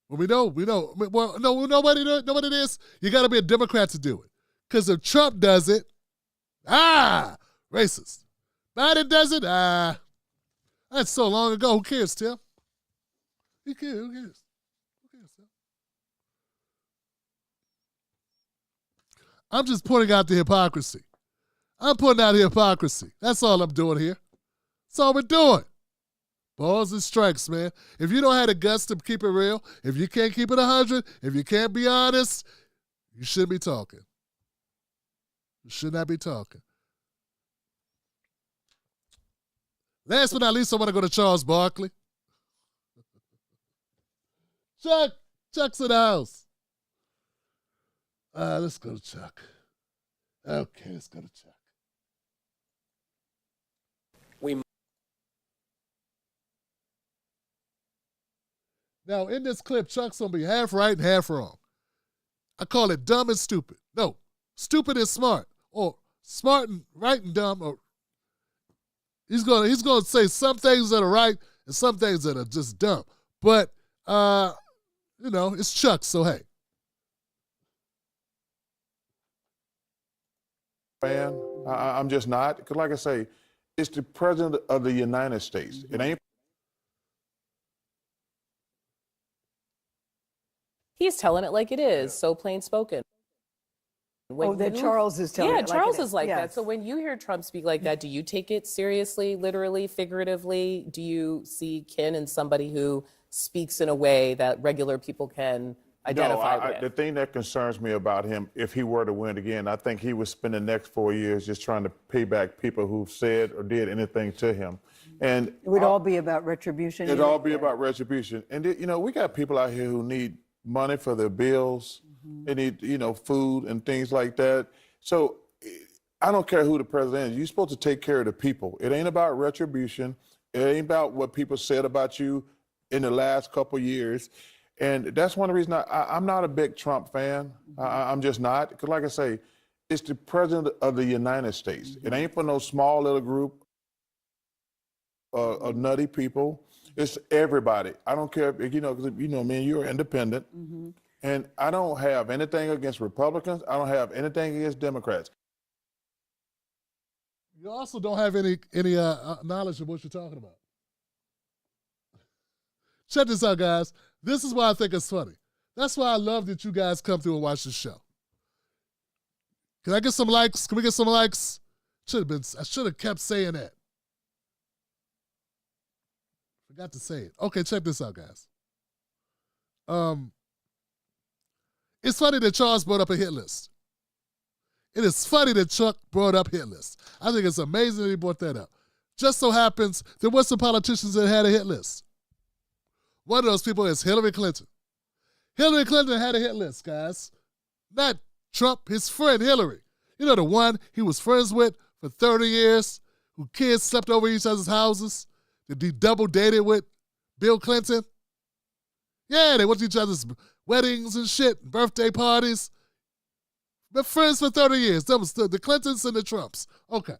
Well, we know. Well, no, nobody know what it is. You got to be a Democrat to do it. Because if Trump does it, racist. Biden does it, that's so long ago. Who cares, Tim? Who cares? Tim? I'm just pointing out the hypocrisy. I'm pointing out the hypocrisy. That's all I'm doing here. That's all we're doing. Balls and strikes, man. If you don't have the guts to keep it real, if you can't keep it 100, if you can't be honest, you shouldn't be talking. You should not be talking. Last but not least, I want to go to Charles Barkley. Chuck's in the house. Let's go to Chuck. Okay, let's go to Chuck. Now, in this clip, Chuck's going to be half right and half wrong. I call it dumb and stupid. No, stupid and smart. Or smart and right and dumb. Or he's going to say some things that are right and some things that are just dumb. But, it's Chuck, so hey. Fan, I'm just not. Because like I say, it's the president of the United States. It ain't. He's telling it like it is, so plain spoken. Charles is telling it like it is. Yeah, Charles is like Yes. that. So when you hear Trump speak like that, do you take it seriously, literally, figuratively? Do you see Ken in somebody who speaks in a way that regular people can identify with? The thing that concerns me about him, if he were to win again, I think he would spend the next 4 years just trying to pay back people who said or did anything to him. And It would all be about retribution. it'd all be about retribution. And, we got people out here who need money for their bills. They need, food and things like that. So I don't care who the president is. You're supposed to take care of the people. It ain't about retribution. It ain't about what people said about you in the last couple of years. And that's one of the reasons I'm not a big Trump fan. I'm just not. Because like I say, it's the president of the United States. It ain't for no small little group of nutty people. It's everybody. I don't care, because, man, you're independent. And I don't have anything against Republicans. I don't have anything against Democrats. You also don't have any knowledge of what you're talking about. Check this out, guys. This is why I think it's funny. That's why I love that you guys come through and watch the show. Can I get some likes? Can we get some likes? I should have kept saying that. Forgot to say it. Okay, check this out, guys. It's funny that Charles brought up a hit list. It is funny that Chuck brought up hit list. I think it's amazing that he brought that up. Just so happens there were some politicians that had a hit list. One of those people is Hillary Clinton. Hillary Clinton had a hit list, guys. Not Trump, his friend Hillary. You know, the one he was friends with for 30 years, who kids slept over each other's houses, that he double dated with Bill Clinton. Yeah, they went to each other's weddings and shit, birthday parties. Been friends for 30 years. That was the Clintons and the Trumps. Okay.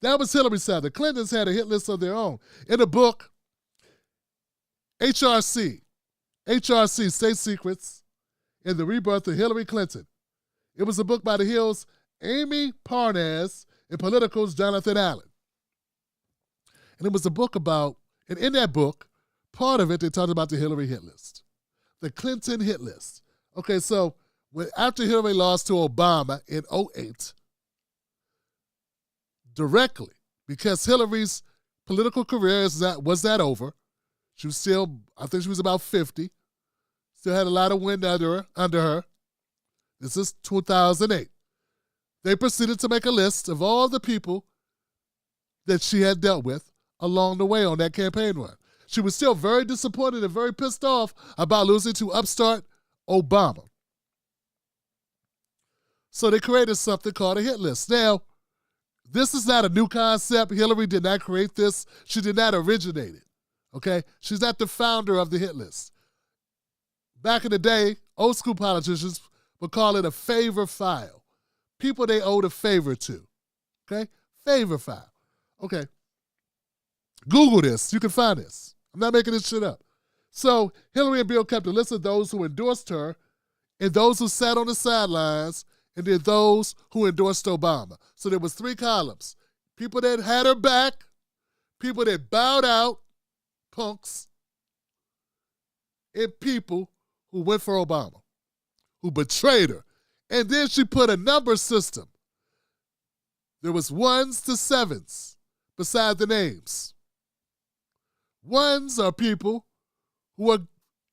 That was Hillary's side. The Clintons had a hit list of their own. In the book, HRC, State Secrets and the Rebirth of Hillary Clinton. It was a book by the Hill's Amy Parnas and Political's Jonathan Allen. And it was a book about, and in that book, part of it, they talked about the Hillary hit list. The Clinton hit list. Okay, so after Hillary lost to Obama in 2008, directly, because Hillary's political career was not over. She was still, I think she was about 50. Still had a lot of wind under her. This is 2008. They proceeded to make a list of all the people that she had dealt with along the way on that campaign run. She was still very disappointed and very pissed off about losing to upstart Obama. So they created something called a hit list. Now, this is not a new concept. Hillary did not create this. She did not originate it, okay? She's not the founder of the hit list. Back in the day, old school politicians would call it a favor file. People they owed a favor to, okay? Favor file, okay? Google this. You can find this. I'm not making this shit up. So Hillary and Bill kept a list of those who endorsed her and those who sat on the sidelines and then those who endorsed Obama. So there was 3 columns. People that had her back, people that bowed out, punks, and people who went for Obama, who betrayed her. And then she put a number system. There was 1s to 7s beside the names. 1s are people who are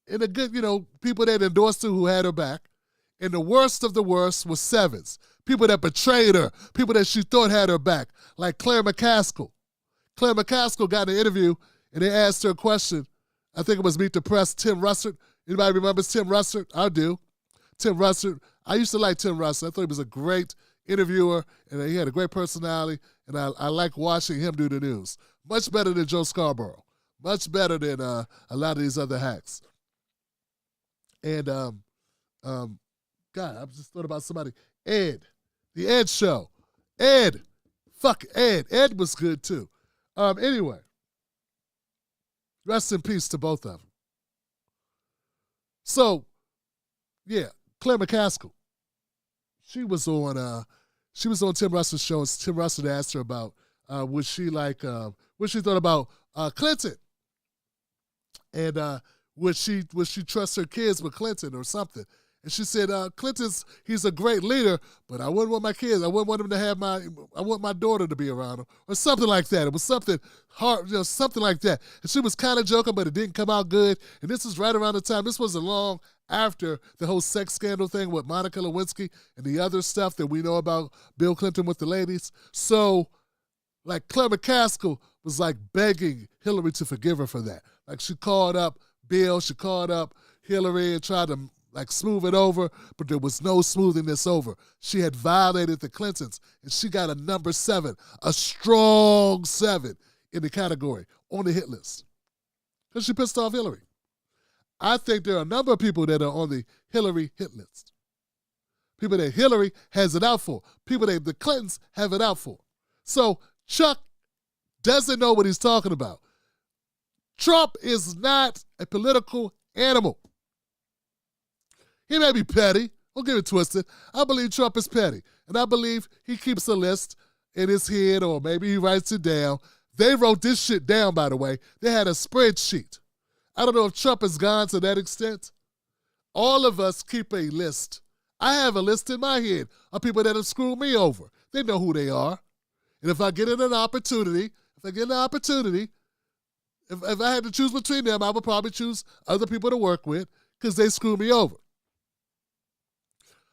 in a good, people that endorsed her who had her back. And the worst of the worst was 7s. People that betrayed her, people that she thought had her back, like Claire McCaskill. Claire McCaskill got in an interview and they asked her a question. I think it was Meet the Press, Tim Russert. Anybody remembers Tim Russert? I do. Tim Russert. I used to like Tim Russert. I thought he was a great interviewer and he had a great personality, and I like watching him do the news. Much better than Joe Scarborough. Much better than a lot of these other hacks. And God, I just thought about somebody. Ed. The Ed Show. Ed. Fuck Ed. Ed was good too. Anyway. Rest in peace to both of them. So, yeah, Claire McCaskill. She was on Tim Russell's show, and Tim Russell asked her about what she thought about Clinton. And would she trust her kids with Clinton or something? And she said, he's a great leader, but I wouldn't want my kids. I wouldn't want him to have I want my daughter to be around him, or something like that. It was something hard, something like that. And she was kind of joking, but it didn't come out good. And this was right around the time, this wasn't long after the whole sex scandal thing with Monica Lewinsky and the other stuff that we know about Bill Clinton with the ladies. So, like, Claire McCaskill was like begging Hillary to forgive her for that. Like, she called up Bill, she called up Hillary and tried to smooth it over, but there was no smoothing this over. She had violated the Clintons, and she got a number 7, a strong 7 in the category on the hit list. Because she pissed off Hillary. I think there are a number of people that are on the Hillary hit list. People that Hillary has it out for. People that the Clintons have it out for. So Chuck doesn't know what he's talking about. Trump is not a political animal. He may be petty. Don't get it twisted. I believe Trump is petty. And I believe he keeps a list in his head, or maybe he writes it down. They wrote this shit down, by the way. They had a spreadsheet. I don't know if Trump has gone to that extent. All of us keep a list. I have a list in my head of people that have screwed me over. They know who they are. And if I get an opportunity, if I had to choose between them, I would probably choose other people to work with because they screw me over.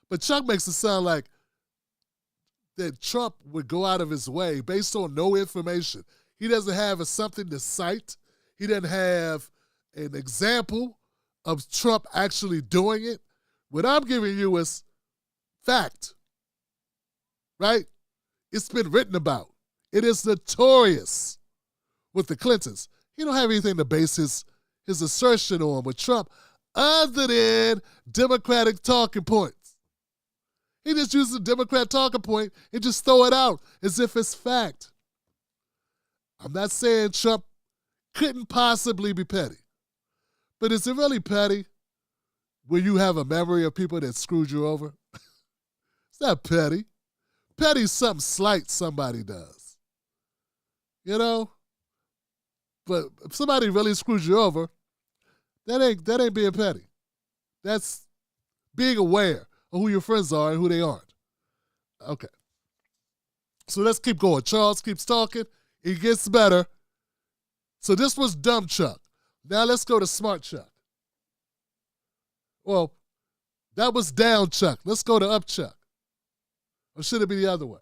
But Chuck makes it sound like that Trump would go out of his way based on no information. He doesn't have something to cite. He doesn't have an example of Trump actually doing it. What I'm giving you is fact, right? It's been written about. It is notorious with the Clintons. He don't have anything to base his assertion on with Trump other than Democratic talking points. He just uses a Democrat talking point and just throw it out as if it's fact. I'm not saying Trump couldn't possibly be petty, but is it really petty when you have a memory of people that screwed you over? It's not petty. Petty is something slight somebody does. You know? But if somebody really screws you over, that ain't being petty. That's being aware of who your friends are and who they aren't. Okay. So let's keep going. Charles keeps talking. It gets better. So this was dumb Chuck. Now let's go to smart Chuck. Well, that was down Chuck. Let's go to up Chuck. Or should it be the other way?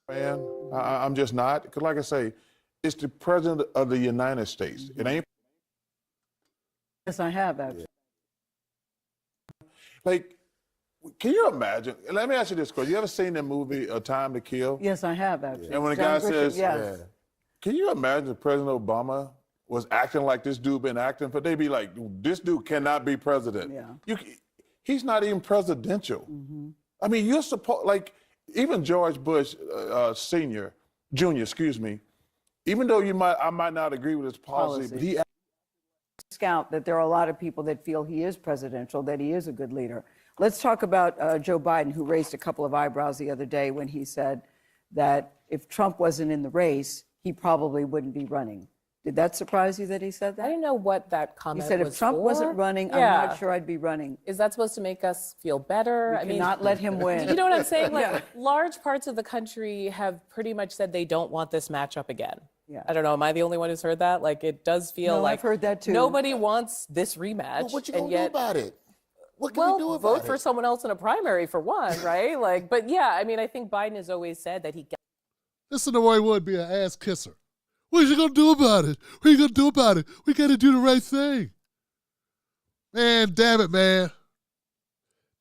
Man, I'm just not. Because like I say, it's the president of the United States. It ain't. Yes, I have, actually. Like, can you imagine? Let me ask you this question. You ever seen the movie A Time to Kill? Yes, I have, actually. And when the John guy Grisham, says, yes. can you imagine if President Obama was acting like this dude been acting? But they'd be like, this dude cannot be president. Yeah. He's not even presidential. Mm-hmm. I mean, you're supposed, like, even George Bush Jr., even though I might not agree with his policy, but he Scout that there are a lot of people that feel he is presidential, that he is a good leader. Let's talk about Joe Biden, who raised a couple of eyebrows the other day when he said that if Trump wasn't in the race, he probably wouldn't be running. Did that surprise you that he said that? I didn't know what that comment was. He said, if Trump wasn't running, I'm not sure I'd be running. Is that supposed to make us feel better? We cannot let him win. You know what I'm saying? Like, large parts of the country have pretty much said they don't want this matchup again. Yeah. I don't know. Am I the only one who's heard that? Like, it does feel like I've heard that too. Nobody wants this rematch. Well, what you gonna do about it? What can we do about vote for someone else in a primary for one, right? Like, but yeah, I mean, I think Biden has always said that he. Listen to Roy Wood be an ass kisser. What are you going to do about it? What are you going to do about it? We got to do the right thing. Man, damn it, man.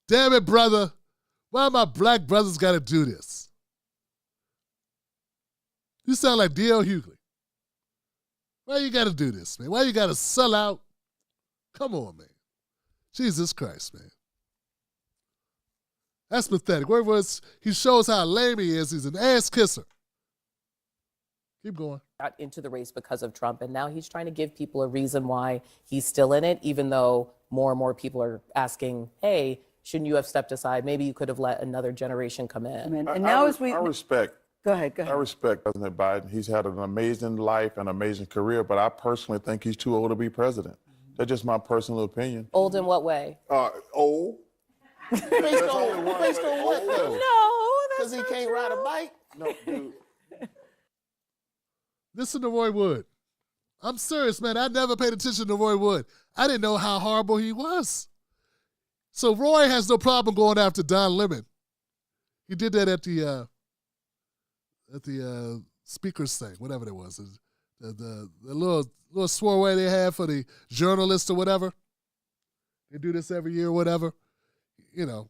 Damn it, brother. Why my black brothers got to do this? You sound like D.L. Hughley. Why you got to do this, man? Why you got to sell out? Come on, man. Jesus Christ, man. That's pathetic. He shows how lame he is. He's an ass kisser. Keep going. Got into the race because of Trump, and now he's trying to give people a reason why he's still in it, even though more and more people are asking, hey, shouldn't you have stepped aside? Maybe you could have let another generation come in. I respect. Go ahead. I respect President Biden. He's had an amazing life and amazing career, but I personally think he's too old to be president. That's just my personal opinion. Old in what way? Old. Based on what, though? No, because he can't ride a bike. No, dude. Listen to Roy Wood. I'm serious, man. I never paid attention to Roy Wood. I didn't know how horrible he was. So Roy has no problem going after Don Lemon. He did that at the speakers thing, whatever it was. The little soiree they had for the journalists or whatever. They do this every year or whatever. You know,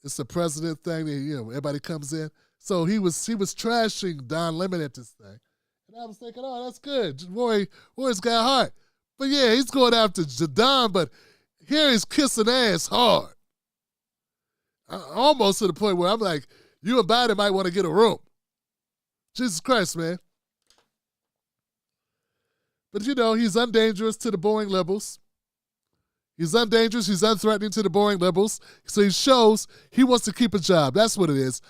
it's the president thing. Everybody comes in. So he was trashing Don Lemon at this thing. And I was thinking, oh, that's good. Roy's got heart. But yeah, he's going after Don, but here he's kissing ass hard. Almost to the point where I'm like, you and Biden might want to get a room. Jesus Christ, man. But he's undangerous to the boring liberals. He's undangerous, he's unthreatening to the boring liberals. So he shows he wants to keep a job. That's what it is.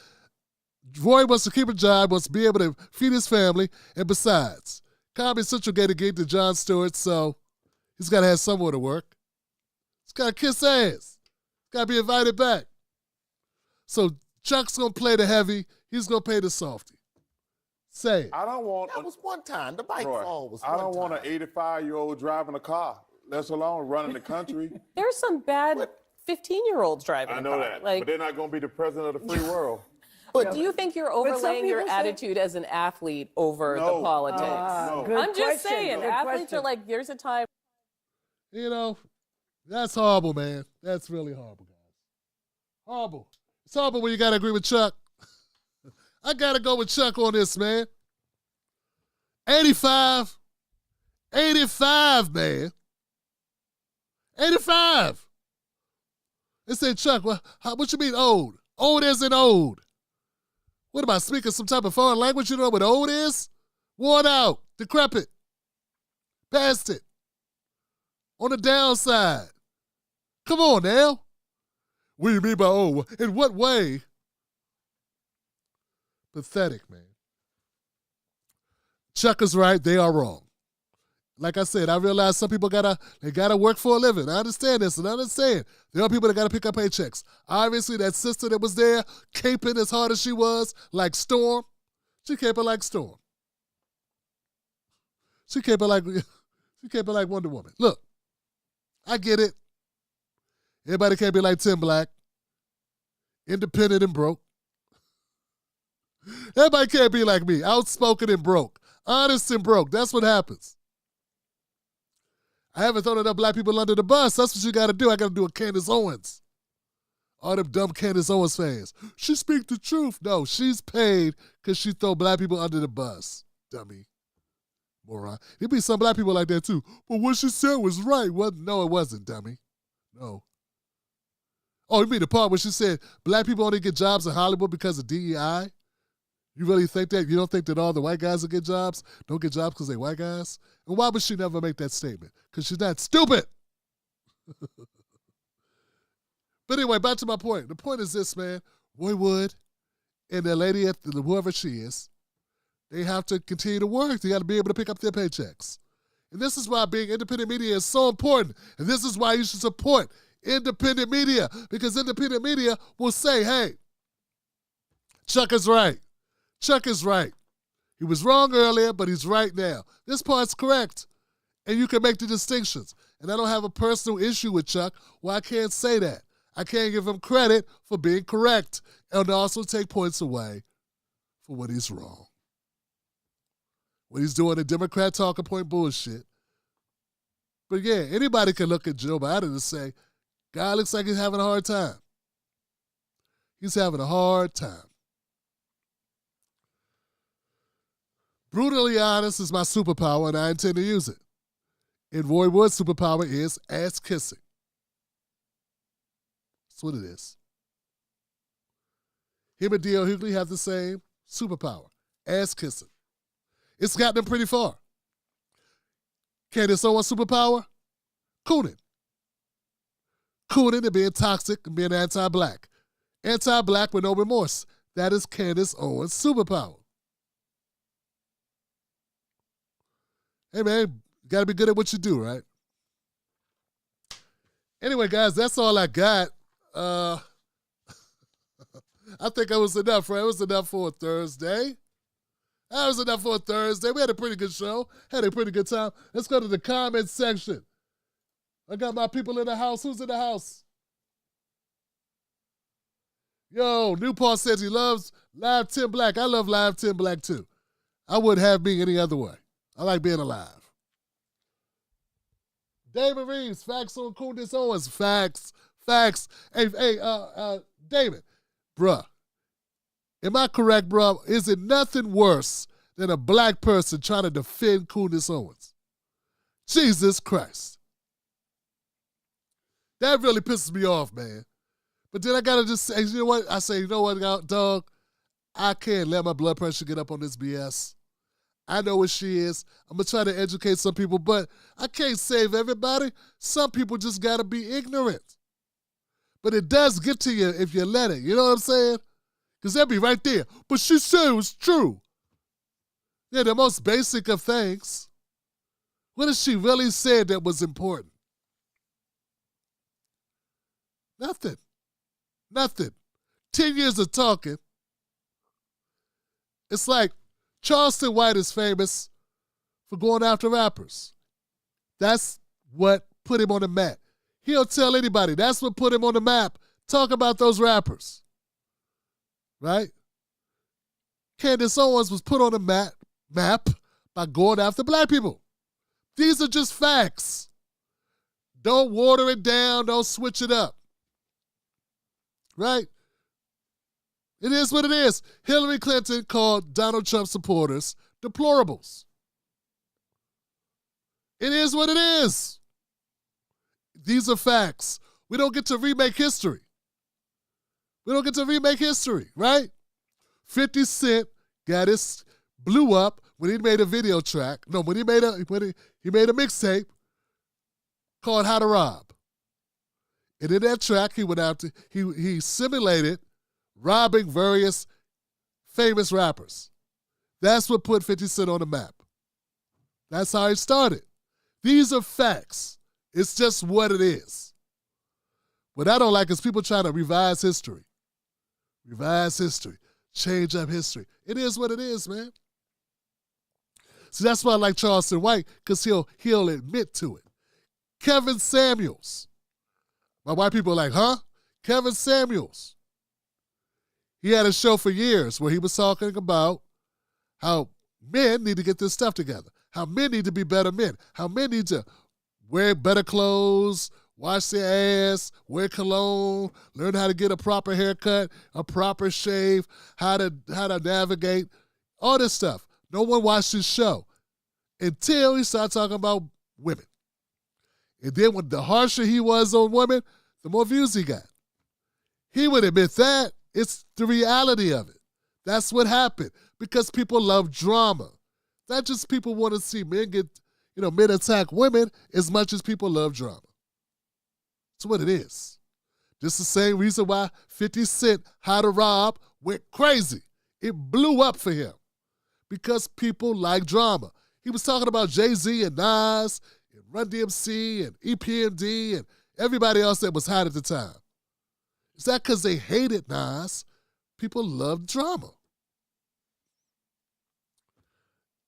Roy wants to keep a job, wants to be able to feed his family, and besides, Comedy Central gave a gig to Jon Stewart, so he's got to have somewhere to work. He's got to kiss ass. He's got to be invited back. So Chuck's gonna play the heavy. He's gonna play the softy. Say it. I don't want. That was one time. The bike Roy, fall was I one don't time. want an 85-year-old driving a car, let alone running the country. There's some bad 15-year-olds driving. I a know car. that, Like, but they're not going to be the president of the free world. but do you think you're some overlaying your people say- attitude as an athlete over No. the politics? No. Good I'm just question, saying, good athletes question. are like, there's a time. You know, that's horrible, man. That's really horrible, guys. Horrible. It's horrible when you gotta agree with Chuck. I gotta go with Chuck on this, man. 85. 85, man. 85. They said, Chuck, what you mean old? Old isn't old. What am I speaking some type of foreign language? You know what old is? Worn out, decrepit, past it, on the downside. Come on now. What do you mean by old? In what way? Pathetic, man. Chuck is right. They are wrong. Like I said, I realize some people gotta work for a living. I understand this, and I understand there are people that gotta pick up paychecks. Obviously, that sister that was there, caping as hard as she was, like Storm, she caping like Storm. She caping like Wonder Woman. Look, I get it. Everybody can't be like Tim Black, independent and broke. Everybody can't be like me, outspoken and broke, honest and broke. That's what happens. I haven't thrown enough black people under the bus. That's what you got to do. I got to do a Candace Owens. All them dumb Candace Owens fans. She speak the truth. No, she's paid because she throw black people under the bus. Dummy. Moron. There'd be some black people like that too. But what she said was right. Well, no, it wasn't, dummy. No. Oh, you mean the part where she said black people only get jobs in Hollywood because of DEI? You really think that? You don't think that all the white guys that get jobs don't get jobs because they white guys? And why would she never make that statement? Because she's not stupid. But anyway, back to my point. The point is this, man. Roy Wood and the lady at whoever she is, they have to continue to work. They got to be able to pick up their paychecks. And this is why being independent media is so important. And this is why you should support independent media. Because independent media will say, hey, Chuck is right. Chuck is right. He was wrong earlier, but he's right now. This part's correct. And you can make the distinctions. And I don't have a personal issue with Chuck. Well, I can't say that. I can't give him credit for being correct and also take points away for what he's wrong. What he's doing, the Democrat talking point bullshit. But yeah, anybody can look at Joe Biden and say, God looks like he's having a hard time. He's having a hard time. Brutally honest is my superpower, and I intend to use it. And Roy Wood's superpower is ass kissing. That's what it is. Him and D.L. Hughley have the same superpower, ass kissing. It's gotten them pretty far. Candace Owens' superpower? Cooning. Cooning and being toxic and being anti-black. Anti-black with no remorse. That is Candace Owens' superpower. Hey, man, you got to be good at what you do, right? Anyway, guys, that's all I got. I think that was enough, right? It was enough for a Thursday. That was enough for a Thursday. We had a pretty good show. Had a pretty good time. Let's go to the comment section. I got my people in the house. Who's in the house? Yo, Newport says he loves Live Tim Black. I love Live Tim Black, too. I wouldn't have me any other way. I like being alive. David Reeves, facts on Candace Owens. Facts. Hey, David, bruh, am I correct, bruh? Is it nothing worse than a black person trying to defend Candace Owens? Jesus Christ. That really pisses me off, man. But then I gotta just say, you know what? I say, you know what, dog? I can't let my blood pressure get up on this BS. I know what she is. I'm going to try to educate some people, but I can't save everybody. Some people just got to be ignorant. But it does get to you if you let it. You know what I'm saying? Because they'll be right there. But she said it was true. Yeah, the most basic of things. What did she really say that was important? Nothing. 10 years of talking. It's like Charleston White is famous for going after rappers. That's what put him on the map. He'll tell anybody. That's what put him on the map. Talk about those rappers. Right? Candace Owens was put on the map by going after black people. These are just facts. Don't water it down. Don't switch it up. Right? It is what it is. Hillary Clinton called Donald Trump supporters deplorables. It is what it is. These are facts. We don't get to remake history. We don't get to remake history, right? 50 Cent blew up when he made a video track. No, when he made a mixtape called How to Rob. And in that track, he went out to, he simulated robbing various famous rappers. That's what put 50 Cent on the map. That's how it started. These are facts. It's just what it is. What I don't like is people trying to revise history. Revise history. Change up history. It is what it is, man. So that's why I like Charleston White, because he'll admit to it. Kevin Samuels. My white people are like, huh? Kevin Samuels. He had a show for years where he was talking about how men need to get this stuff together, how men need to be better men, how men need to wear better clothes, wash their ass, wear cologne, learn how to get a proper haircut, a proper shave, how to navigate, all this stuff. No one watched his show until he started talking about women. And then when the harsher he was on women, the more views he got. He would admit that. It's the reality of it. That's what happened because people love drama. Not just people want to see men men attack women as much as people love drama. That's what it is. Just the same reason why 50 Cent, How to Rob, went crazy. It blew up for him because people like drama. He was talking about Jay-Z and Nas and Run DMC and EPMD and everybody else that was hot at the time. Is that because they hated Nas? People love drama.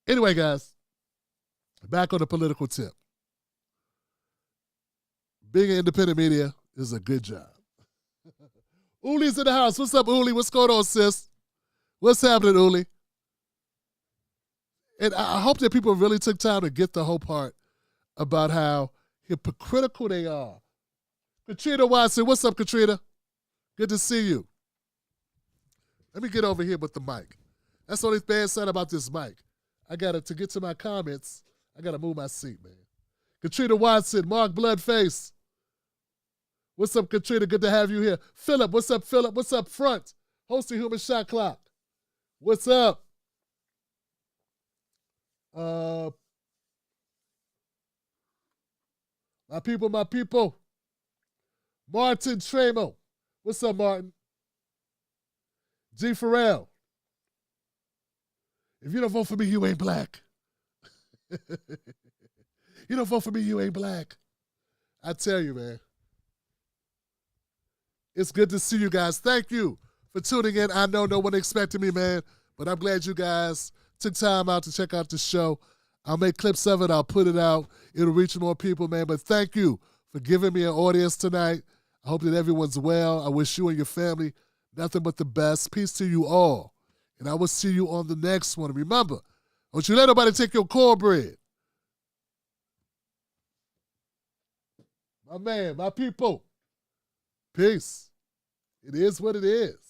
Anyway, guys, back on the political tip. Being an independent media is a good job. Uli's in the house. What's up, Uli? What's going on, sis? What's happening, Uli? And I hope that people really took time to get the whole part about how hypocritical they are. Katrina Watson, what's up, Katrina? Good to see you. Let me get over here with the mic. That's the only bad side about this mic. To get to my comments, I got to move my seat, man. Katrina Watson, Mark Bloodface. What's up, Katrina? Good to have you here. Philip, what's up, Philip? What's up, Front? Hosting Human Shot Clock. What's up? My people. Martin Tremo. What's up, Martin? G. Farrell. If you don't vote for me, you ain't black. You don't vote for me, you ain't black. I tell you, man. It's good to see you guys. Thank you for tuning in. I know no one expected me, man, but I'm glad you guys took time out to check out the show. I'll make clips of it. I'll put it out. It'll reach more people, man. But thank you for giving me an audience tonight. I hope that everyone's well. I wish you and your family nothing but the best. Peace to you all. And I will see you on the next one. Remember, don't you let nobody take your cornbread. My man, my people. Peace. It is what it is.